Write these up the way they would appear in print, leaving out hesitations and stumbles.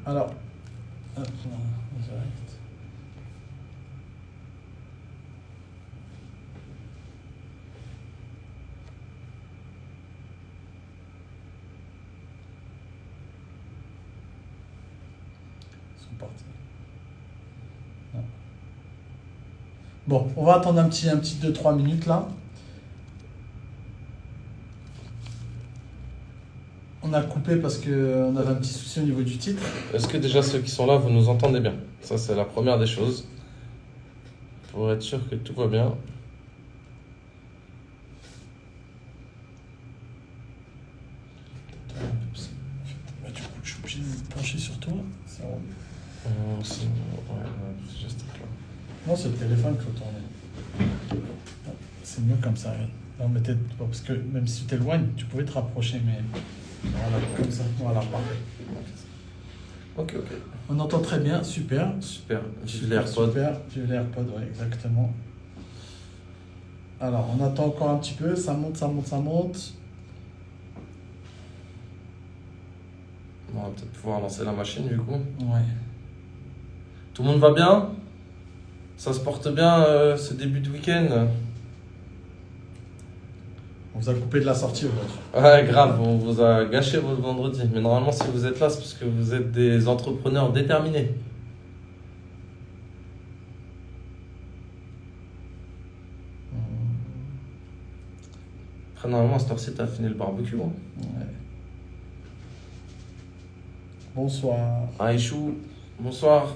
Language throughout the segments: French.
Alors, hop, on s'arrête. Ils sont partis. Non. Bon, on va attendre un petit 2-3 minutes là. On a coupé parce qu'on avait un petit souci au niveau du titre. Est-ce que déjà ceux qui sont là, vous nous entendez bien? Ça, c'est la première des choses. Pour être sûr que tout va bien. Bah, du coup, je suis obligé de me pencher sur toi. C'est vrai. C'est juste là. Non, c'est le téléphone qu'il faut tourner. C'est mieux comme ça. Regarde. Non, mais peut-être pas, parce que même si tu t'éloignes, tu pouvais te rapprocher, mais voilà, comme ça. Voilà, parfait. Ok. On entend très bien, super. Super. Vive les AirPods. Super, vive les AirPods, ouais, exactement. Alors, on attend encore un petit peu, ça monte. Bon, on va peut-être pouvoir lancer la machine du coup. Ouais. Tout le monde va bien? Ça se porte bien ce début de week-end? On vous a coupé de la sortie aujourd'hui. Ouais, grave, on vous a gâché votre vendredi. Mais normalement, si vous êtes là, c'est parce que vous êtes des entrepreneurs déterminés. Après, normalement, à cette heure-ci, t'as fini le barbecue. Hein. Ouais. Bonsoir. Aïchou, bonsoir.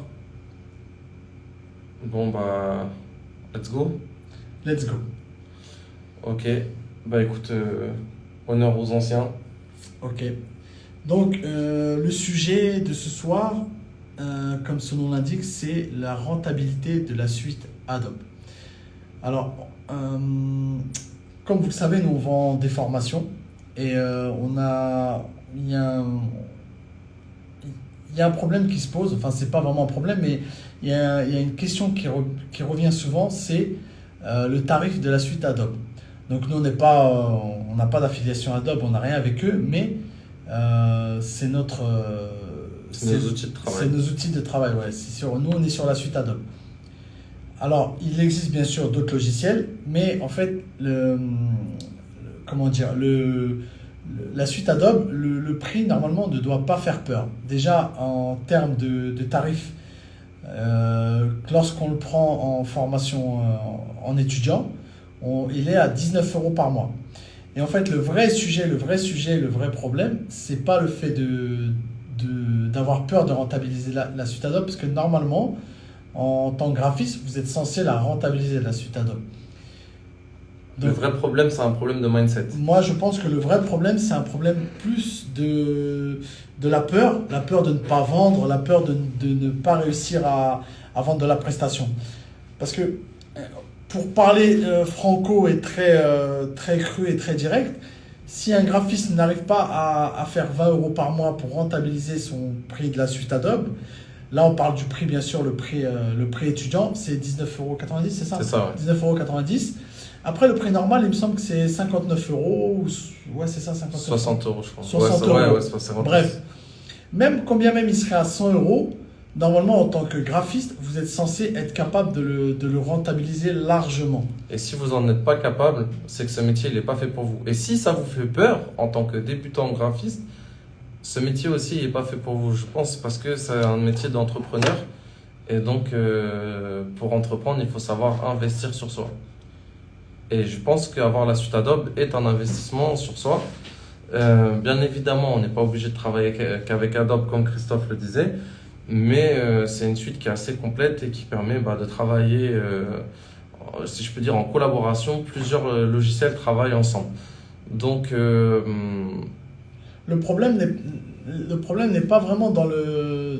Bon, bah, let's go. Let's go. Ok, bah écoute, honneur aux anciens. Ok. Donc, le sujet de ce soir, comme son nom l'indique, c'est la rentabilité de la suite Adobe. Alors, comme vous le savez, nous on vend des formations et il y a un problème qui se pose. Enfin, c'est pas vraiment un problème, mais il y a une question qui revient souvent, c'est le tarif de la suite Adobe. Donc nous, on n'a pas d'affiliation Adobe, on n'a rien avec eux, mais c'est nos outils de travail. C'est nos outils de travail, ouais. Nous, on est sur la suite Adobe. Alors, il existe bien sûr d'autres logiciels, mais en fait, la suite Adobe, le prix normalement ne doit pas faire peur. Déjà, en termes de tarifs, lorsqu'on le prend en formation en étudiant, il est à 19 € par mois. Et en fait, le vrai problème, c'est pas le fait d'avoir peur de rentabiliser la suite Adobe, parce que normalement, en tant que graphiste, vous êtes censé la rentabiliser, la suite Adobe. Donc, le vrai problème, c'est un problème de mindset. Moi, je pense que le vrai problème, c'est un problème plus de la peur de ne pas vendre, la peur de ne pas réussir à vendre de la prestation. Parce que, pour parler franco et très cru et très direct, si un graphiste n'arrive pas à faire 20 € par mois pour rentabiliser son prix de la suite Adobe, là on parle du prix, bien sûr, le prix étudiant, c'est 19,90 €, c'est ça? C'est ça, ouais. 19,90 €. Après, le prix normal, il me semble que c'est 59 €. Ouais, c'est ça, 59 €. 60 €, je crois. 60 €. Ouais, 50. Bref, combien même il serait à 100 €, normalement, en tant que graphiste, vous êtes censé être capable de le rentabiliser largement. Et si vous n'en êtes pas capable, c'est que ce métier, il n'est pas fait pour vous. Et si ça vous fait peur, en tant que débutant graphiste, ce métier aussi n'est pas fait pour vous, je pense, parce que c'est un métier d'entrepreneur. Et donc, pour entreprendre, il faut savoir investir sur soi. Et je pense qu'avoir la suite Adobe est un investissement sur soi. Bien évidemment, on n'est pas obligé de travailler qu'avec Adobe, comme Christophe le disait. Mais c'est une suite qui est assez complète et qui permet de travailler, si je peux dire, en collaboration. Plusieurs logiciels travaillent ensemble. Donc, le problème n'est pas vraiment dans le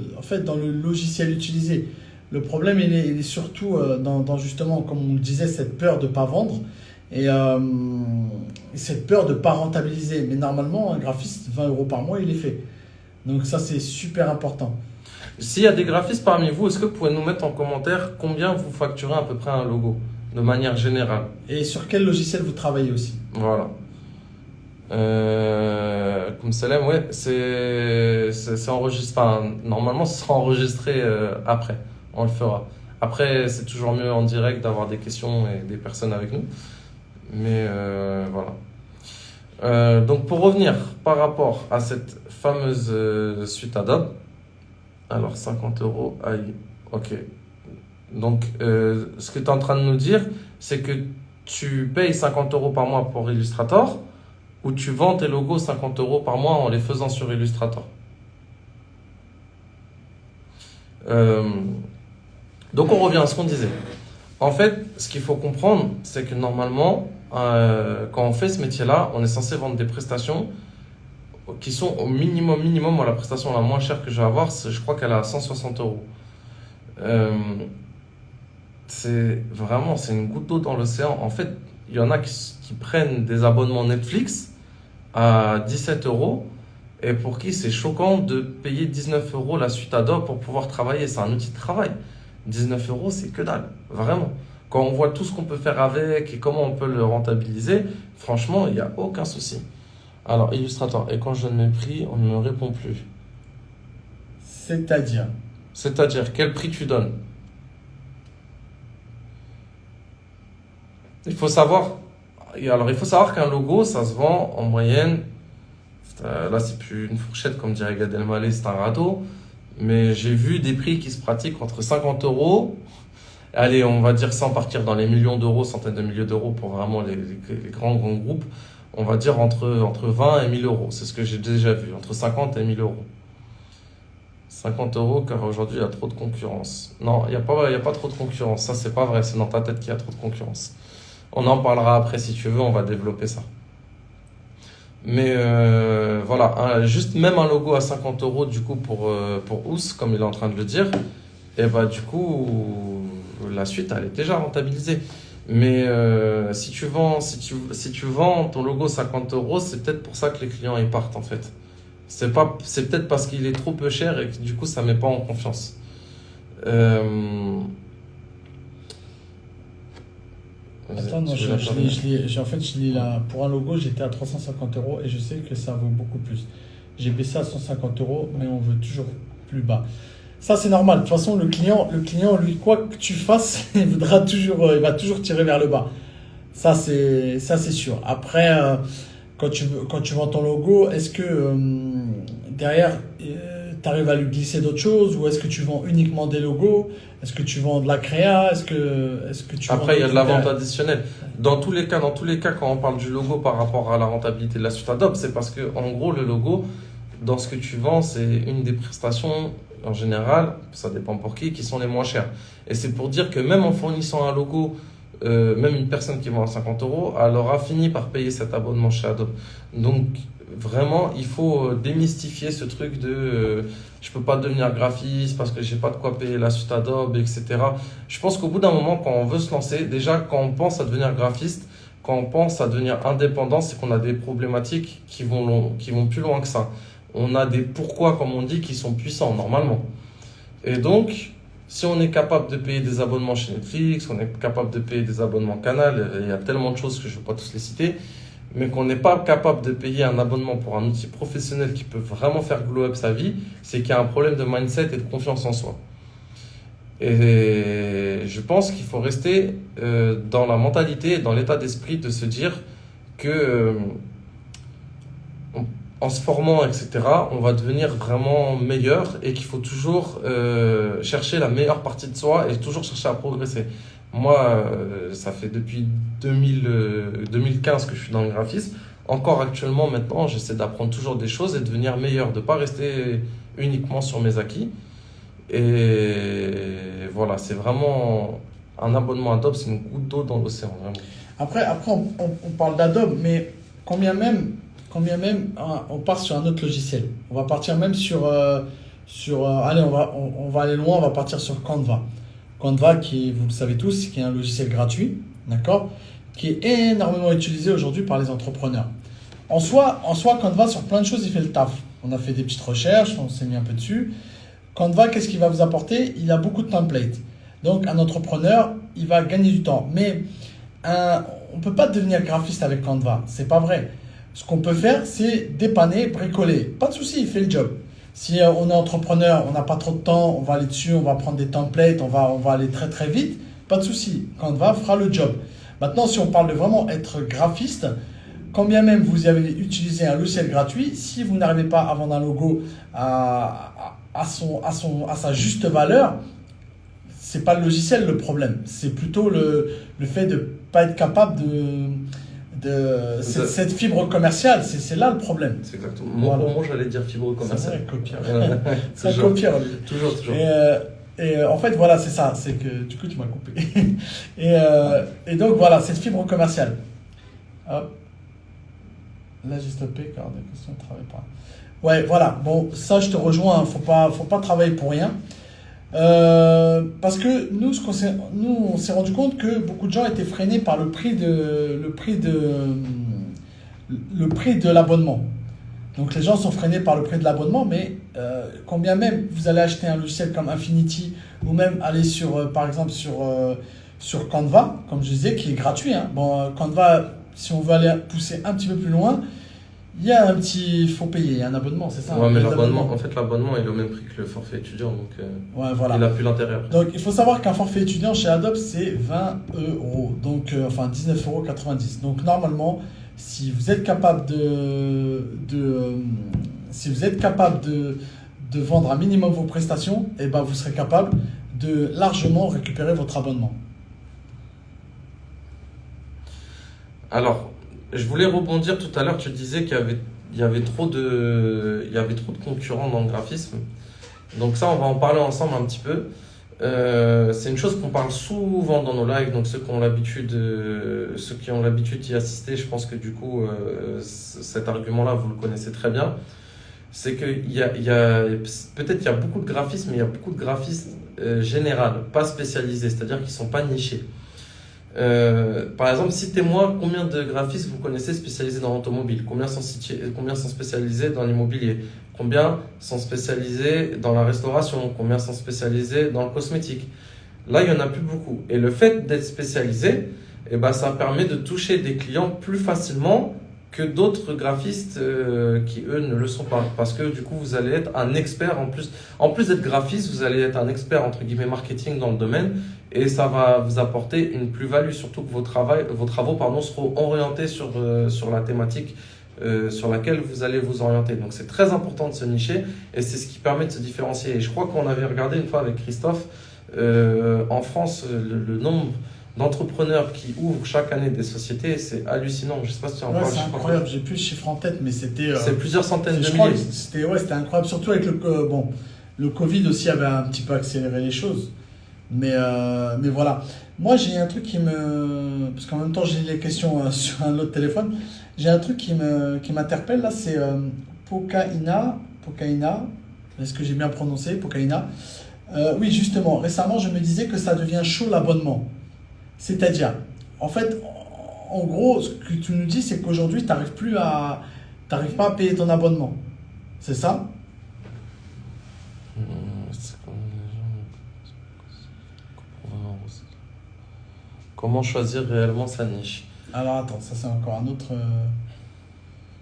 logiciel utilisé. Le problème, il est surtout dans justement, comme on le disait, cette peur de ne pas vendre et cette peur de ne pas rentabiliser. Mais normalement, un graphiste, 20 € par mois, il est fait. Donc ça, c'est super important. S'il y a des graphistes parmi vous, est-ce que vous pouvez nous mettre en commentaire combien vous facturez à peu près un logo, de manière générale? Et sur quel logiciel vous travaillez aussi? Voilà. Comme Salem, ouais, c'est enregistré. Enfin, normalement, ce sera enregistré après. On le fera. Après, c'est toujours mieux en direct d'avoir des questions et des personnes avec nous. Mais voilà. Donc, pour revenir par rapport à cette fameuse suite Adobe, alors 50 euros, aïe, ok. Donc, ce que tu es en train de nous dire, c'est que tu payes 50 euros par mois pour Illustrator ou tu vends tes logos 50 euros par mois en les faisant sur Illustrator. Donc, on revient à ce qu'on disait. En fait, ce qu'il faut comprendre, c'est que normalement, quand on fait ce métier-là, on est censé vendre des prestations qui sont au minimum. Moi, la prestation la moins chère que je vais avoir, je crois qu'elle est à 160 euros. C'est une goutte d'eau dans l'océan. En fait, il y en a qui prennent des abonnements Netflix à 17 euros et pour qui c'est choquant de payer 19 euros la suite Adobe pour pouvoir travailler. C'est un outil de travail. 19 euros, c'est que dalle, vraiment. Quand on voit tout ce qu'on peut faire avec et comment on peut le rentabiliser, franchement, il n'y a aucun souci. Alors, Illustrator, et quand je donne mes prix, on ne me répond plus. C'est-à-dire, quel prix tu donnes? Il faut savoir qu'un logo, ça se vend en moyenne. Là, c'est plus une fourchette, comme dirait Gad Elmaleh, c'est un râteau. Mais j'ai vu des prix qui se pratiquent entre 50 euros. Allez, on va dire sans partir dans les millions d'euros, centaines de milliers d'euros pour vraiment les grands groupes. On va dire entre 20 et 1000 euros. C'est ce que j'ai déjà vu, entre 50 et 1000 euros. 50 euros, car aujourd'hui, il y a trop de concurrence. Non, il n'y a pas trop de concurrence. Ça, c'est pas vrai. C'est dans ta tête qu'il y a trop de concurrence. On en parlera après si tu veux, on va développer ça. Mais voilà, juste même un logo à 50 euros du coup pour Ous, comme il est en train de le dire, et bah du coup la suite elle est déjà rentabilisée. Mais si tu vends ton logo 50 euros, c'est peut-être pour ça que les clients ils partent en fait. C'est peut-être parce qu'il est trop peu cher et que du coup ça met pas en confiance. attends, non, je lis là. Pour un logo, j'étais à 350 euros et je sais que ça vaut beaucoup plus. J'ai baissé à 150 euros, mais on veut toujours plus bas. Ça, c'est normal. De toute façon, le client, lui, quoi que tu fasses, il va toujours tirer vers le bas. Ça, c'est sûr. Après, quand tu vends ton logo, est-ce que derrière, tu arrives à lui glisser d'autres choses ou est-ce que tu vends uniquement des logos? Est-ce que tu vends de la créa? Est-ce que tu Après, il y a de la vente additionnelle. Dans tous les cas, quand on parle du logo par rapport à la rentabilité de la suite Adobe, c'est parce que, en gros, le logo, dans ce que tu vends, c'est une des prestations, en général, ça dépend pour qui sont les moins chères. Et c'est pour dire que même en fournissant un logo, même une personne qui vend à 50 euros, elle aura fini par payer cet abonnement chez Adobe. Donc, vraiment, il faut démystifier ce truc de je peux pas devenir graphiste parce que j'ai pas de quoi payer la suite Adobe, etc. Je pense qu'au bout d'un moment, quand on veut se lancer, déjà quand on pense à devenir graphiste, quand on pense à devenir indépendant, c'est qu'on a des problématiques qui vont plus loin que ça. On a des pourquoi, comme on dit, qui sont puissants normalement. Et donc, si on est capable de payer des abonnements chez Netflix, on est capable de payer des abonnements Canal, il y a tellement de choses que je ne vais pas tous les citer, mais qu'on n'est pas capable de payer un abonnement pour un outil professionnel qui peut vraiment faire glow up sa vie, c'est qu'il y a un problème de mindset et de confiance en soi. Et je pense qu'il faut rester dans la mentalité et dans l'état d'esprit de se dire que en se formant, etc., on va devenir vraiment meilleur et qu'il faut toujours chercher la meilleure partie de soi et toujours chercher à progresser. Moi, ça fait depuis 2015 que je suis dans le graphisme. Encore actuellement, maintenant, j'essaie d'apprendre toujours des choses et de devenir meilleur, de ne pas rester uniquement sur mes acquis. Et voilà, c'est vraiment un abonnement Adobe, c'est une goutte d'eau dans l'océan, vraiment. Après on parle d'Adobe, mais combien même on part sur un autre logiciel. On va partir même allez, on va aller loin, on va partir sur Canva. Canva, qui, vous le savez tous, qui est un logiciel gratuit, d'accord, qui est énormément utilisé aujourd'hui par les entrepreneurs. En soi, Canva, sur plein de choses, il fait le taf. On a fait des petites recherches, on s'est mis un peu dessus. Canva, qu'est-ce qu'il va vous apporter? Il a beaucoup de templates. Donc, un entrepreneur, il va gagner du temps. Mais on ne peut pas devenir graphiste avec Canva. C'est pas vrai. Ce qu'on peut faire, c'est dépanner, bricoler. Pas de souci, il fait le job. Si on est entrepreneur, on n'a pas trop de temps, on va aller dessus, on va prendre des templates, on va aller très très vite. Pas de souci, Canva fera le job. Maintenant, si on parle de vraiment être graphiste, quand bien même vous avez utilisé un logiciel gratuit, si vous n'arrivez pas à vendre un logo à sa juste valeur, c'est pas le logiciel le problème. C'est plutôt le fait de ne pas être capable cette fibre commerciale. C'est là le problème. C'est exactement. Moi, Voilà. pour moi, j'allais dire fibre commerciale. C'est vrai, copier. C'est Ça copier, lui. Toujours. Et en fait, voilà, c'est ça. C'est que du coup, tu m'as coupé. Et donc, voilà, cette fibre commerciale. Hop. Là, j'ai stoppé car la question ne travaille pas. Ouais, voilà. Bon, ça, je te rejoins. Faut pas travailler pour rien. Parce que nous, on s'est rendu compte que beaucoup de gens étaient freinés par le prix de l'abonnement. Donc les gens sont freinés par le prix de l'abonnement, mais quand bien même vous allez acheter un logiciel comme Affinity ou même aller par exemple sur Canva, comme je disais, qui est gratuit. Hein. Bon, Canva, si on veut aller pousser un petit peu plus loin, il faut payer, il y a un abonnement, c'est ça? Ouais, mais l'abonnement est au même prix que le forfait étudiant, donc ouais, voilà. Il n'a plus l'intérêt après. Donc il faut savoir qu'un forfait étudiant chez Adobe, c'est 20 euros, donc enfin 19,90 euros. Donc normalement, si vous êtes capable de vendre un minimum vos prestations, eh ben, vous serez capable de largement récupérer votre abonnement. Alors, je voulais rebondir tout à l'heure, tu disais qu'il y avait trop de concurrents dans le graphisme. Donc ça, on va en parler ensemble un petit peu. C'est une chose qu'on parle souvent dans nos lives, donc ceux qui ont l'habitude d'y assister, je pense que du coup, cet argument-là, vous le connaissez très bien. C'est peut-être qu'il y a beaucoup de graphisme, mais il y a beaucoup de graphistes général, pas spécialisés, c'est-à-dire qui ne sont pas nichés. Par exemple, citez-moi combien de graphistes vous connaissez spécialisés dans l'automobile, combien sont spécialisés dans l'immobilier, combien sont spécialisés dans la restauration, combien sont spécialisés dans le cosmétique. Là, il n'y en a plus beaucoup. Et le fait d'être spécialisé, eh ben, ça permet de toucher des clients plus facilement que d'autres graphistes qui, eux, ne le sont pas. Parce que du coup, vous allez être un expert en plus. En plus d'être graphiste, vous allez être un expert, entre guillemets, marketing dans le domaine. Et ça va vous apporter une plus-value, surtout que vos travaux seront orientés sur la thématique sur laquelle vous allez vous orienter. Donc c'est très important de se nicher et c'est ce qui permet de se différencier. Et je crois qu'on avait regardé une fois avec Christophe, en France, le nombre d'entrepreneurs qui ouvrent chaque année des sociétés, c'est hallucinant. Je ne sais pas si tu en parles. C'est incroyable, j'ai plus le chiffre en tête, mais c'était... c'est plusieurs centaines de milliers. C'était incroyable, surtout avec le Covid aussi avait un petit peu accéléré les choses. Mais voilà. Moi, j'ai un truc parce qu'en même temps, j'ai les questions sur un autre téléphone. J'ai un truc qui m'interpelle là, c'est Pokaina. Est-ce que j'ai bien prononcé? Pokaina. Oui, justement, récemment, je me disais que ça devient chaud l'abonnement. C'est-à-dire, en fait, en gros, ce que tu nous dis, c'est qu'aujourd'hui, tu n'arrives pas à payer ton abonnement. C'est ça? Comment choisir réellement sa niche? Alors attends, ça c'est encore un autre...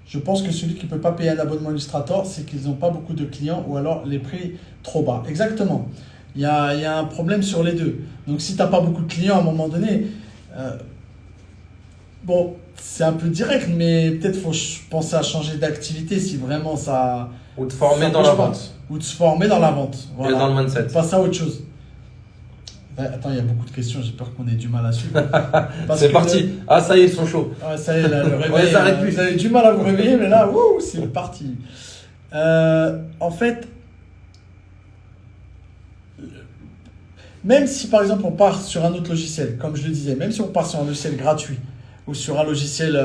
Je pense que celui qui ne peut pas payer un abonnement Illustrator, c'est qu'ils n'ont pas beaucoup de clients ou alors les prix trop bas. Exactement. Il y a un problème sur les deux. Donc si tu n'as pas beaucoup de clients à un moment donné, bon, c'est un peu direct, mais peut-être faut penser à changer d'activité si vraiment ça... Ou de former dans la vente. Ou de se former dans la vente. Voilà. Et dans le mindset. Passer à autre chose. Attends, il y a beaucoup de questions, j'ai peur qu'on ait du mal à suivre. C'est parti. Ah, ça y est, ils sont chauds. Ouais, ça y est, là, le réveil. Ouais, ça arrête plus. Vous avez du mal à vous réveiller, mais là, c'est parti. En fait, même si par exemple on part sur un autre logiciel, comme je le disais, même si on part sur un logiciel gratuit ou sur un logiciel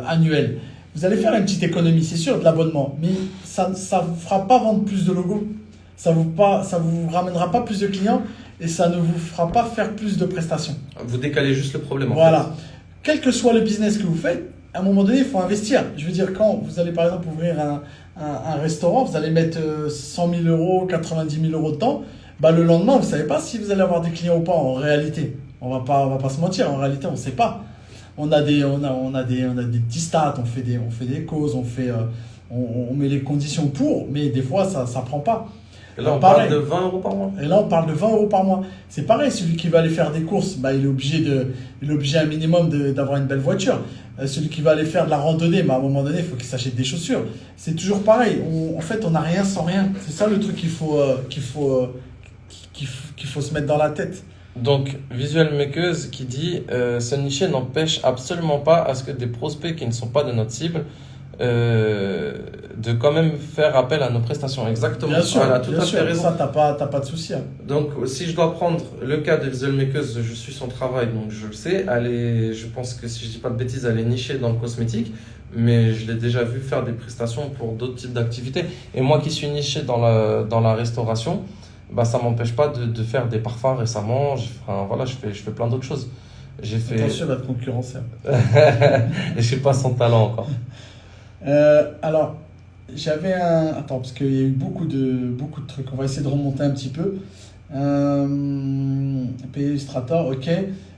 annuel, vous allez faire une petite économie, c'est sûr, de l'abonnement, mais ça ne vous fera pas vendre plus de logos, ça vous ramènera pas plus de clients et ça ne vous fera pas faire plus de prestations. Vous décalez juste le problème. Voilà. Quel que soit le business que vous faites, à un moment donné, il faut investir. Je veux dire, quand vous allez par exemple ouvrir un restaurant, vous allez mettre 100 000 euros, 90 000 euros dedans, bah, le lendemain, vous ne savez pas si vous allez avoir des clients ou pas en réalité. On va pas se mentir, en réalité, on ne sait pas. on a des petits stats, on fait des causes, on met les conditions pour, mais des fois, ça prend pas. Et là, on Pareil. parle de 20 euros par mois. Et là, on parle de 20 euros par mois. C'est pareil, celui qui va aller faire des courses, bah, il est obligé un minimum d'avoir une belle voiture. Celui qui va aller faire de la randonnée, bah, à un moment donné, il faut qu'il s'achète des chaussures. C'est toujours pareil. En fait, on n'a rien sans rien. C'est ça le truc qu'il faut se mettre dans la tête. Donc, Visual Makeuse qui dit ce nicher n'empêche absolument pas à ce que des prospects qui ne sont pas de notre cible de quand même faire appel à nos prestations. Exactement. Bien sûr, voilà, tout bien à sûr. fait raison. Ça, t'as pas de souci. Hein. Donc, si je dois prendre le cas de Visual Makeuse, je suis son travail, donc je le sais. Je pense que si je dis pas de bêtises, elle est nichée dans le cosmétique, mais je l'ai déjà vu faire des prestations pour d'autres types d'activités. Et moi qui suis niché dans la restauration, bah, ça m'empêche pas de faire des parfums récemment. Voilà, je fais plein d'autres choses. Attention, il va te concurrencer. Et je sais pas son talent encore. Alors, j'avais un... Attends, parce qu'il y a eu beaucoup de trucs. On va essayer de remonter un petit peu. Payer Illustrator, ok.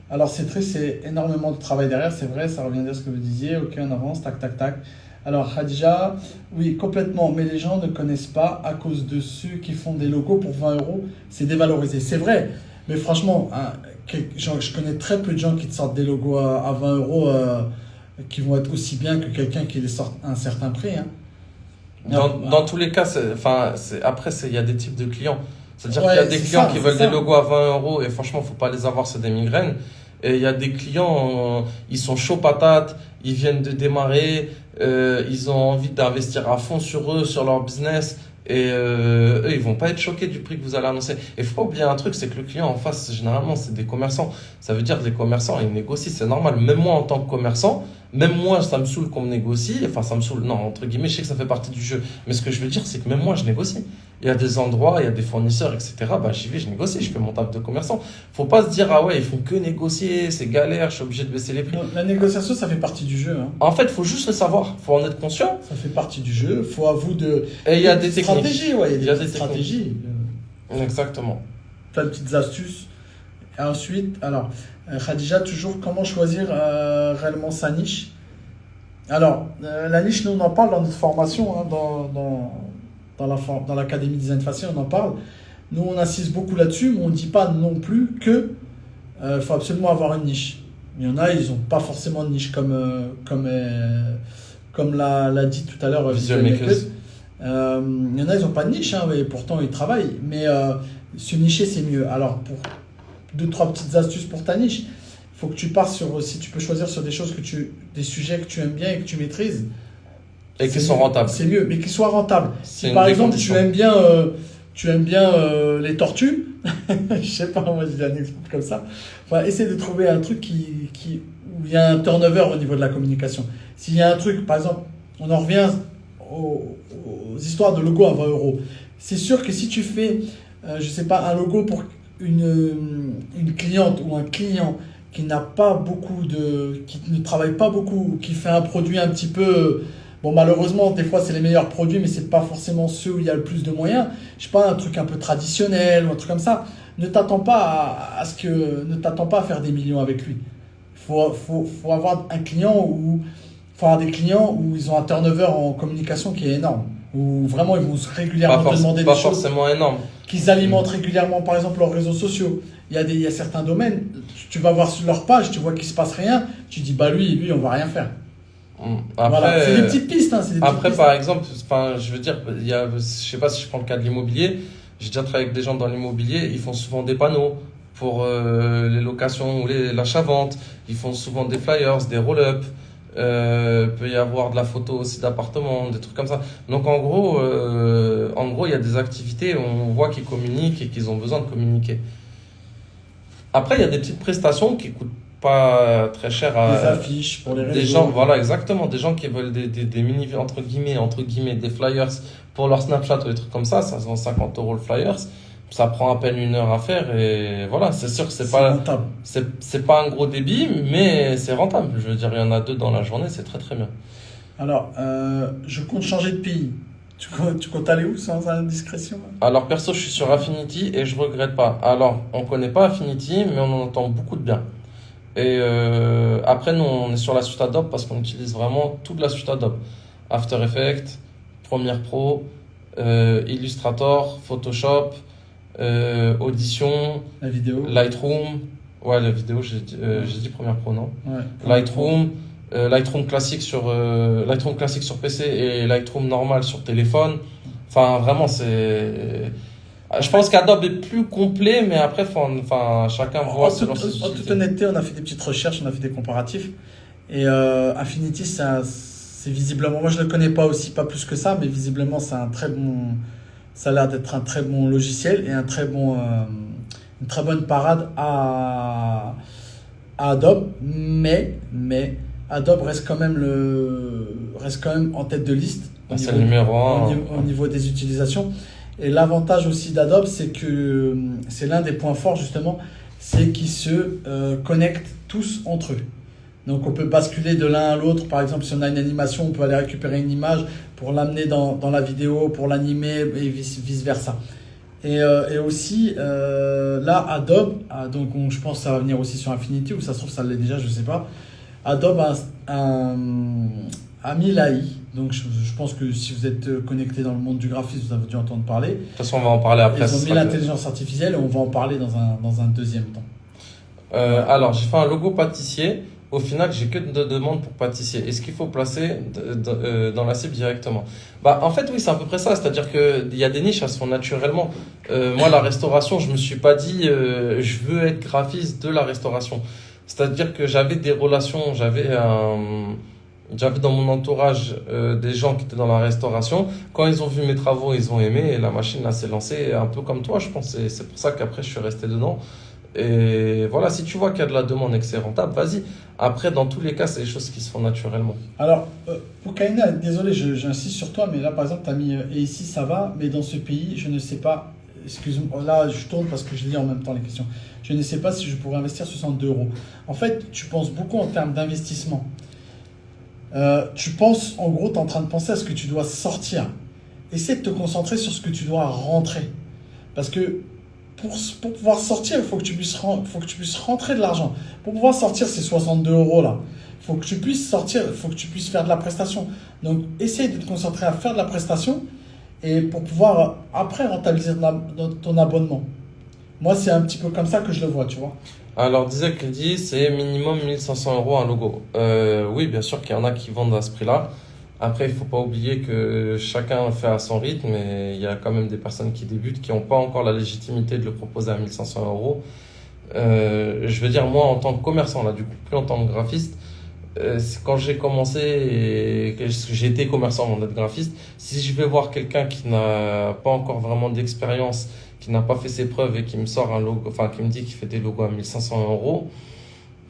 Alors, c'est énormément de travail derrière, c'est vrai, ça revient à ce que vous disiez. Ok, on avance, tac, tac, tac. Alors, Khadija, oui, complètement. Mais les gens ne connaissent pas à cause de ceux qui font des logos pour 20 euros. C'est dévalorisé. C'est vrai. Mais franchement, hein, je connais très peu de gens qui te sortent des logos à 20 euros qui vont être aussi bien que quelqu'un qui les sort à un certain prix. Hein. Dans tous les cas, après, il y a des types de clients. C'est-à-dire Ouais, qu'il y a des c'est clients ça, qui c'est veulent ça. des logos à 20 euros et franchement, faut pas les avoir, c'est des migraines. Et il y a des clients, ils sont chauds patates, ils viennent de démarrer, ils ont envie d'investir à fond sur eux, sur leur business. Et eux, ils vont pas être choqués du prix que vous allez annoncer. Et faut pas oublier un truc, c'est que le client en face, généralement, c'est des commerçants. Ça veut dire que les commerçants, ils négocient, c'est normal. Même moi, en tant que commerçant, même moi, ça me saoule qu'on me négocie. Enfin, ça me saoule, non, entre guillemets, je sais que ça fait partie du jeu. Mais ce que je veux dire, c'est que même moi, je négocie. Il y a des endroits, il y a des fournisseurs, etc. Bah, j'y vais, je négocie, je fais mon taf de commerçant. Faut pas se dire, ah ouais, ils font que négocier, c'est galère, je suis obligé de baisser les prix. Non, la négociation, ça fait partie du jeu. Hein. En fait, faut juste le savoir, faut en être conscient. Ça fait partie du jeu. Faut à vous de. Et il y a des stratégies, techniques. ouais, il y a des techniques. stratégies. Exactement. Plein de petites astuces. Et ensuite, alors, Khadija, toujours comment choisir réellement sa niche. Alors, la niche, nous, on en parle dans notre formation, hein, dans l'Académie Design Facile, on en parle. Nous, on insiste beaucoup là-dessus, mais on ne dit pas non plus que faut absolument avoir une niche. Il y en a, ils n'ont pas forcément de niche, comme l'a dit tout à l'heure Visual Makers. Il y en a, ils n'ont pas de niche, hein, et pourtant ils travaillent. Mais se nicher, c'est mieux. Alors, pour 2-3 petites astuces pour ta niche, il faut que tu pars si tu peux choisir sur des sujets que tu aimes bien et que tu maîtrises. Et qui sont rentables. C'est mieux, mais qu'ils soient rentables. C'est Si par une des exemple, conditions. tu aimes bien les tortues, je sais pas, moi je dis un exemple comme ça. Enfin, essaie de trouver un truc où il y a un turnover au niveau de la communication. S'il y a un truc, par exemple, on en revient aux histoires de logo à 20 euros. C'est sûr que si tu fais, je sais pas, un logo pour une cliente ou un client qui n'a pas beaucoup qui ne travaille pas beaucoup, qui fait un produit un petit peu, bon malheureusement des fois c'est les meilleurs produits mais c'est pas forcément ceux où il y a le plus de moyens, je sais pas, un truc un peu traditionnel ou un truc comme ça, ne t'attends pas à faire des millions avec lui. Faut avoir un client faut avoir des clients où ils ont un turnover en communication qui est énorme, où vraiment ils vont régulièrement te demander Pas des choses, forcément énorme. qu'ils alimentent régulièrement, par exemple, leurs réseaux sociaux. Il y a certains domaines, tu vas voir sur leur page, tu vois qu'il ne se passe rien, tu dis, bah lui, on va rien faire. Après, Voilà. C'est des petites pistes. Hein, par exemple, je veux dire, je sais pas si je prends le cas de l'immobilier, j'ai déjà travaillé avec des gens dans l'immobilier, ils font souvent des panneaux pour les locations ou l'achat-vente, ils font souvent des flyers, des roll-up. Peut y avoir de la photo aussi d'appartements, des trucs comme ça. Donc en gros, il y a des activités où on voit qu'ils communiquent et qu'ils ont besoin de communiquer. Après, il y a des petites prestations qui coûtent pas très cher à des affiches pour les réseaux. des gens, voilà, exactement, des gens qui veulent des mini entre guillemets, des flyers pour leur Snapchat ou des trucs comme ça se vend 50 € le flyers. Ça prend à peine 1 heure à faire et voilà, c'est sûr que c'est pas rentable. c'est pas un gros débit, mais c'est rentable. Je veux dire, il y en a 2 dans la journée, c'est très très bien. Alors, je compte changer de pays. Tu comptes aller où sans indiscrétion? Alors perso, je suis sur Affinity et je regrette pas. Alors, on connaît pas Affinity, mais on en entend beaucoup de bien. Et après, nous, on est sur la suite Adobe parce qu'on utilise vraiment toute la suite Adobe. After Effects, Premiere Pro, Illustrator, Photoshop, Audition, La vidéo. Lightroom. Ouais, la vidéo, j'ai dit Premiere Pro, non? Ouais. Lightroom, Lightroom classique sur PC et Lightroom normal sur téléphone. Enfin, vraiment, c'est. Je pense qu'Adobe est plus complet, mais après, enfin, chacun voit selon ses En toute utilités. honnêteté, on a fait des petites recherches, on a fait des comparatifs. Et Affinity, c'est visiblement, moi je ne le connais pas aussi, pas plus que ça, mais visiblement, ça a l'air d'être un très bon logiciel et une très bonne parade à Adobe. Mais Adobe reste quand même en tête de liste C'est le numéro un. au niveau des utilisations. Et l'avantage aussi d'Adobe, c'est que c'est l'un des points forts justement, c'est qu'ils se connectent tous entre eux. Donc on peut basculer de l'un à l'autre. Par exemple, si on a une animation, on peut aller récupérer une image pour l'amener dans la vidéo, pour l'animer et vice versa. Et aussi, là, Adobe, donc je pense que ça va venir aussi sur Affinity, ou ça se trouve ça l'est déjà, je ne sais pas. Adobe a mis l'AI. Donc je pense que si vous êtes connecté dans le monde du graphisme, vous avez dû entendre parler. De toute façon, on va en parler après. Ils ont mis l'intelligence artificielle et on va en parler dans un deuxième temps. Alors, j'ai fait un logo pâtissier. Au final, j'ai que de demandes pour pâtissier. Est-ce qu'il faut placer dans la cible directement? Bah, en fait, oui, c'est à peu près ça. C'est-à-dire qu'il y a des niches, elles se font naturellement. Moi, la restauration, je me suis pas dit je veux être graphiste de la restauration. C'est-à-dire que j'avais des relations, j'avais dans mon entourage des gens qui étaient dans la restauration. Quand ils ont vu mes travaux, ils ont aimé et la machine là s'est lancée un peu comme toi, je pense. Et c'est pour ça qu'après, je suis resté dedans. Et voilà, si tu vois qu'il y a de la demande et que c'est rentable, vas-y. Après, dans tous les cas, c'est des choses qui se font naturellement. Alors, pour Kaina, désolé, j'insiste sur toi, mais là, par exemple, tu as mis et ici, ça va, mais dans ce pays, je ne sais pas. Excuse-moi, là, je tourne parce que je lis en même temps les questions. Je ne sais pas si je pourrais investir 62 euros. En fait, tu penses beaucoup en termes d'investissement. Tu penses, en gros, tu es en train de penser à ce que tu dois sortir. Essaie de te concentrer sur ce que tu dois rentrer. Parce que pour pouvoir sortir, il faut que tu puisses rentrer de l'argent. Pour pouvoir sortir ces 62 euros là, il faut que tu puisses sortir, il faut que tu puisses faire de la prestation. Donc, essaye de te concentrer à faire de la prestation et pour pouvoir après rentabiliser ton abonnement. Moi, c'est un petit peu comme ça que je le vois, tu vois. Alors, disait Crédit, c'est minimum 1500 euros un logo. Oui, bien sûr qu'il y en a qui vendent à ce prix-là. Après, il ne faut pas oublier que chacun fait à son rythme et il y a quand même des personnes qui débutent qui n'ont pas encore la légitimité de le proposer à 1500 euros. Je veux dire, moi, en tant que commerçant, là, du coup, plus en tant que graphiste, quand j'ai commencé et que j'ai été commerçant avant d'être graphiste, si je vais voir quelqu'un qui n'a pas encore vraiment d'expérience, qui n'a pas fait ses preuves et qui me sort un logo, enfin, qui me dit qu'il fait des logos à 1500 euros,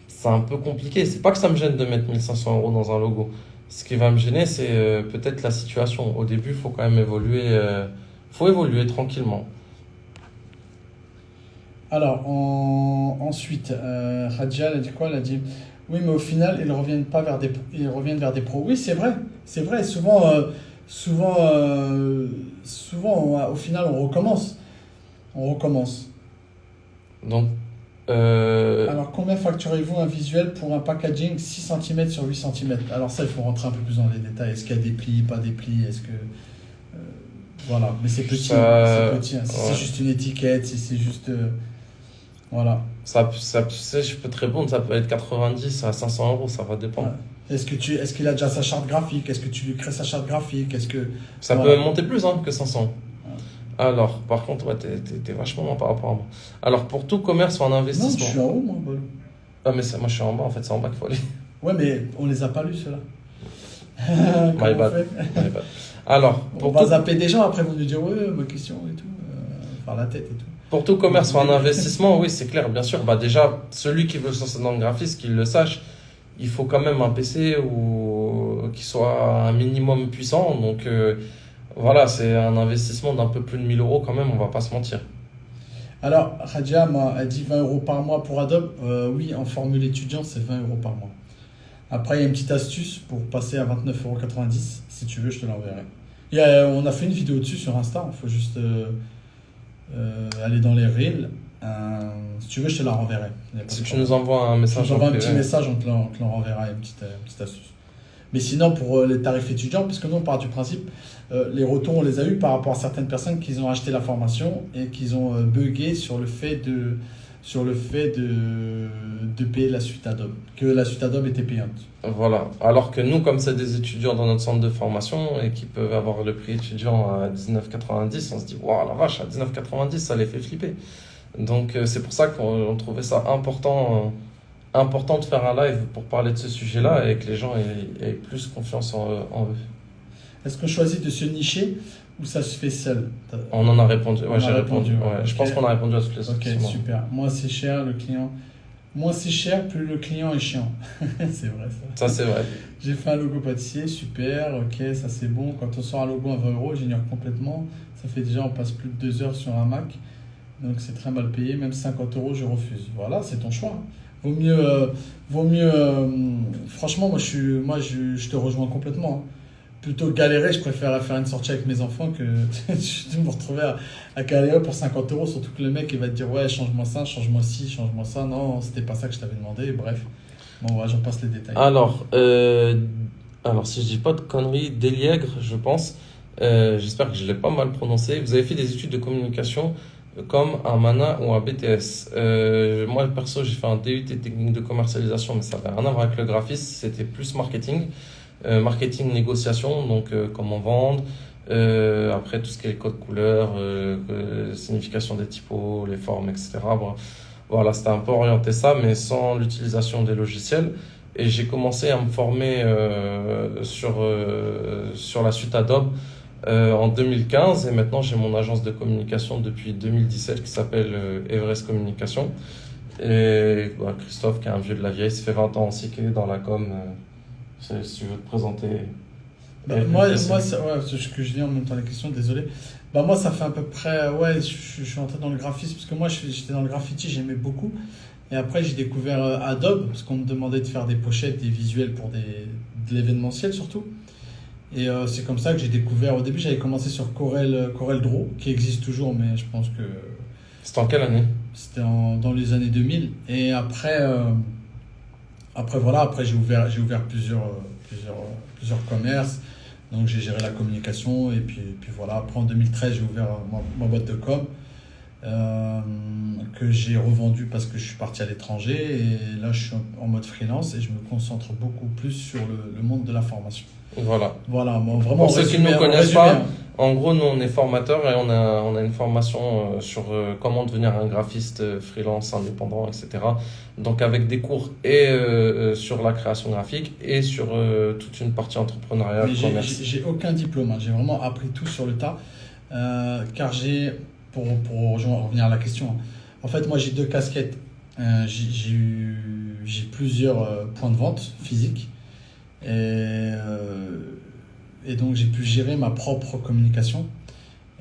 c'est un peu compliqué. C'est pas que ça me gêne de mettre 1500 euros dans un logo. Ce qui va me gêner, c'est peut-être la situation. Au début, il faut quand même évoluer tranquillement. Alors, ensuite, Radja, elle a dit quoi? Elle a dit, oui, mais au final, ils reviennent vers des pros. Oui, c'est vrai, c'est vrai. Souvent, au final, on recommence. Donc, Alors, combien facturez-vous un visuel pour un packaging 6 cm sur 8 cm? Alors ça, il faut rentrer un peu plus dans les détails. Est-ce qu'il y a des plis, pas des plis? Est-ce que... voilà, mais c'est petit. C'est petit. Hein. Si ouais. c'est juste une étiquette, si c'est juste... voilà. je peux te répondre, ça peut être 90 à 500 euros, ça va dépendre. Ouais. Est-ce qu'il a déjà sa charte graphique? Est-ce que tu lui crées sa charte graphique? Ça voilà. peut monter plus que 500. Alors, par contre, ouais, t'es vachement loin par rapport à moi. Alors, pour tout commerce ou un Non, investissement. je suis en haut, moi. Balou. Ah, mais moi, je suis en bas, en fait, c'est en bas qu'il faut aller. Ouais, mais on les a pas lus, ceux-là. My bad. Alors, on va zapper des gens, après, ils vont nous dire, ouais, ma question et tout. Faire la tête et tout. pour tout commerce ou un investissement, oui, c'est clair, bien sûr. Bah, déjà, celui qui veut se lancer dans le graphisme, qu'il le sache, il faut quand même un PC ou qui soit un minimum puissant. Donc, voilà, c'est un investissement d'un peu plus de 1000 euros quand même, on va pas se mentir. Alors, Radia a dit 20 euros par mois pour Adobe. Oui, en formule étudiant, c'est 20 euros par mois. Après, il y a une petite astuce pour passer à 29,90 euros. Si tu veux, je te l'enverrai. On a fait une vidéo dessus sur Insta. Il faut juste aller dans les Reels Si tu veux, je te la renverrai. Si tu nous envoies un message, je t'envoie un petit message, on te le renverra, une petite astuce. Mais sinon, pour les tarifs étudiants, parce que nous, on part du principe, les retours, on les a eus par rapport à certaines personnes qui ont acheté la formation et qui ont bugué sur le fait de payer la suite Adobe, que la suite Adobe était payante. Voilà. Alors que nous, comme c'est des étudiants dans notre centre de formation et qui peuvent avoir le prix étudiant à 19,90, on se dit, waouh, la vache, à 19,90, ça les fait flipper. Donc, c'est pour ça qu'on trouvait ça important de faire un live pour parler de ce sujet-là et que les gens aient plus confiance en eux. Est-ce qu'on choisit de se nicher ou ça se fait seul? On en a répondu. Ouais, j'ai répondu. répondu. Ouais. Okay. Je pense qu'on a répondu à toutes les questions. Ok, super. Moins c'est cher, le client. Moins c'est cher, plus le client est chiant. C'est vrai ça. Ça, c'est vrai. J'ai fait un logo pâtissier, super, ok, ça c'est bon. Quand on sort un logo à 20 €, j'ignore complètement. Ça fait déjà, on passe plus de 2 heures sur un Mac. Donc c'est très mal payé, même 50 €, je refuse. Voilà, c'est ton choix. Vaut mieux. Franchement, moi je te rejoins complètement. Plutôt que galérer, je préfère faire une sortie avec mes enfants que de me retrouver à galérer pour 50 €. Surtout que le mec il va te dire ouais, change-moi ça, change-moi ci, change-moi ça. Non, c'était pas ça que je t'avais demandé. Bref, bon, ouais, j'en passe les détails. Alors, si je dis pas de conneries, Deliègre, je pense. J'espère que je l'ai pas mal prononcé. Vous avez fait des études de communication comme un MANA ou un BTS. Moi, perso, j'ai fait un DUT technique de commercialisation, mais ça n'avait rien à voir avec le graphisme, c'était plus marketing. Marketing, négociation, donc comment vendre. Après, tout ce qui est code couleur, signification des typos, les formes, etc. Bon, voilà, c'était un peu orienté ça, mais sans l'utilisation des logiciels. Et j'ai commencé à me former sur la suite Adobe en 2015 et maintenant j'ai mon agence de communication depuis 2017 qui s'appelle Everest Communication et Christophe qui est un vieux de la vieille, ça fait 20 ans aussi qu'il est dans la com, si tu veux te présenter. Moi c'est ce que je dis en même temps la question, désolé. Moi ça fait à peu près, je suis entré dans le graphisme parce que moi j'étais dans le graffiti, j'aimais beaucoup et après j'ai découvert Adobe parce qu'on me demandait de faire des pochettes, des visuels pour de l'événementiel surtout. Et c'est comme ça que j'ai découvert. Au début, j'avais commencé sur Corel Draw, qui existe toujours, mais je pense que. C'était en quelle année? C'était dans les années 2000. Et après j'ai ouvert plusieurs commerces. Donc j'ai géré la communication. Et puis voilà. Après, en 2013, j'ai ouvert ma boîte de com. Que j'ai revendu parce que je suis parti à l'étranger. Et là, je suis en mode freelance et je me concentre beaucoup plus sur le monde de la formation. Voilà. Bon, vraiment, pour ceux qui ne nous connaissent pas, en gros, nous, on est formateurs et on a une formation sur comment devenir un graphiste freelance, indépendant, etc. Donc, avec des cours et sur la création graphique et sur toute une partie entrepreneuriale. Mais j'ai aucun diplôme, j'ai vraiment appris tout sur le tas. Car pour revenir à la question, en fait, moi, j'ai 2 casquettes. J'ai plusieurs points de vente physiques. Et donc j'ai pu gérer ma propre communication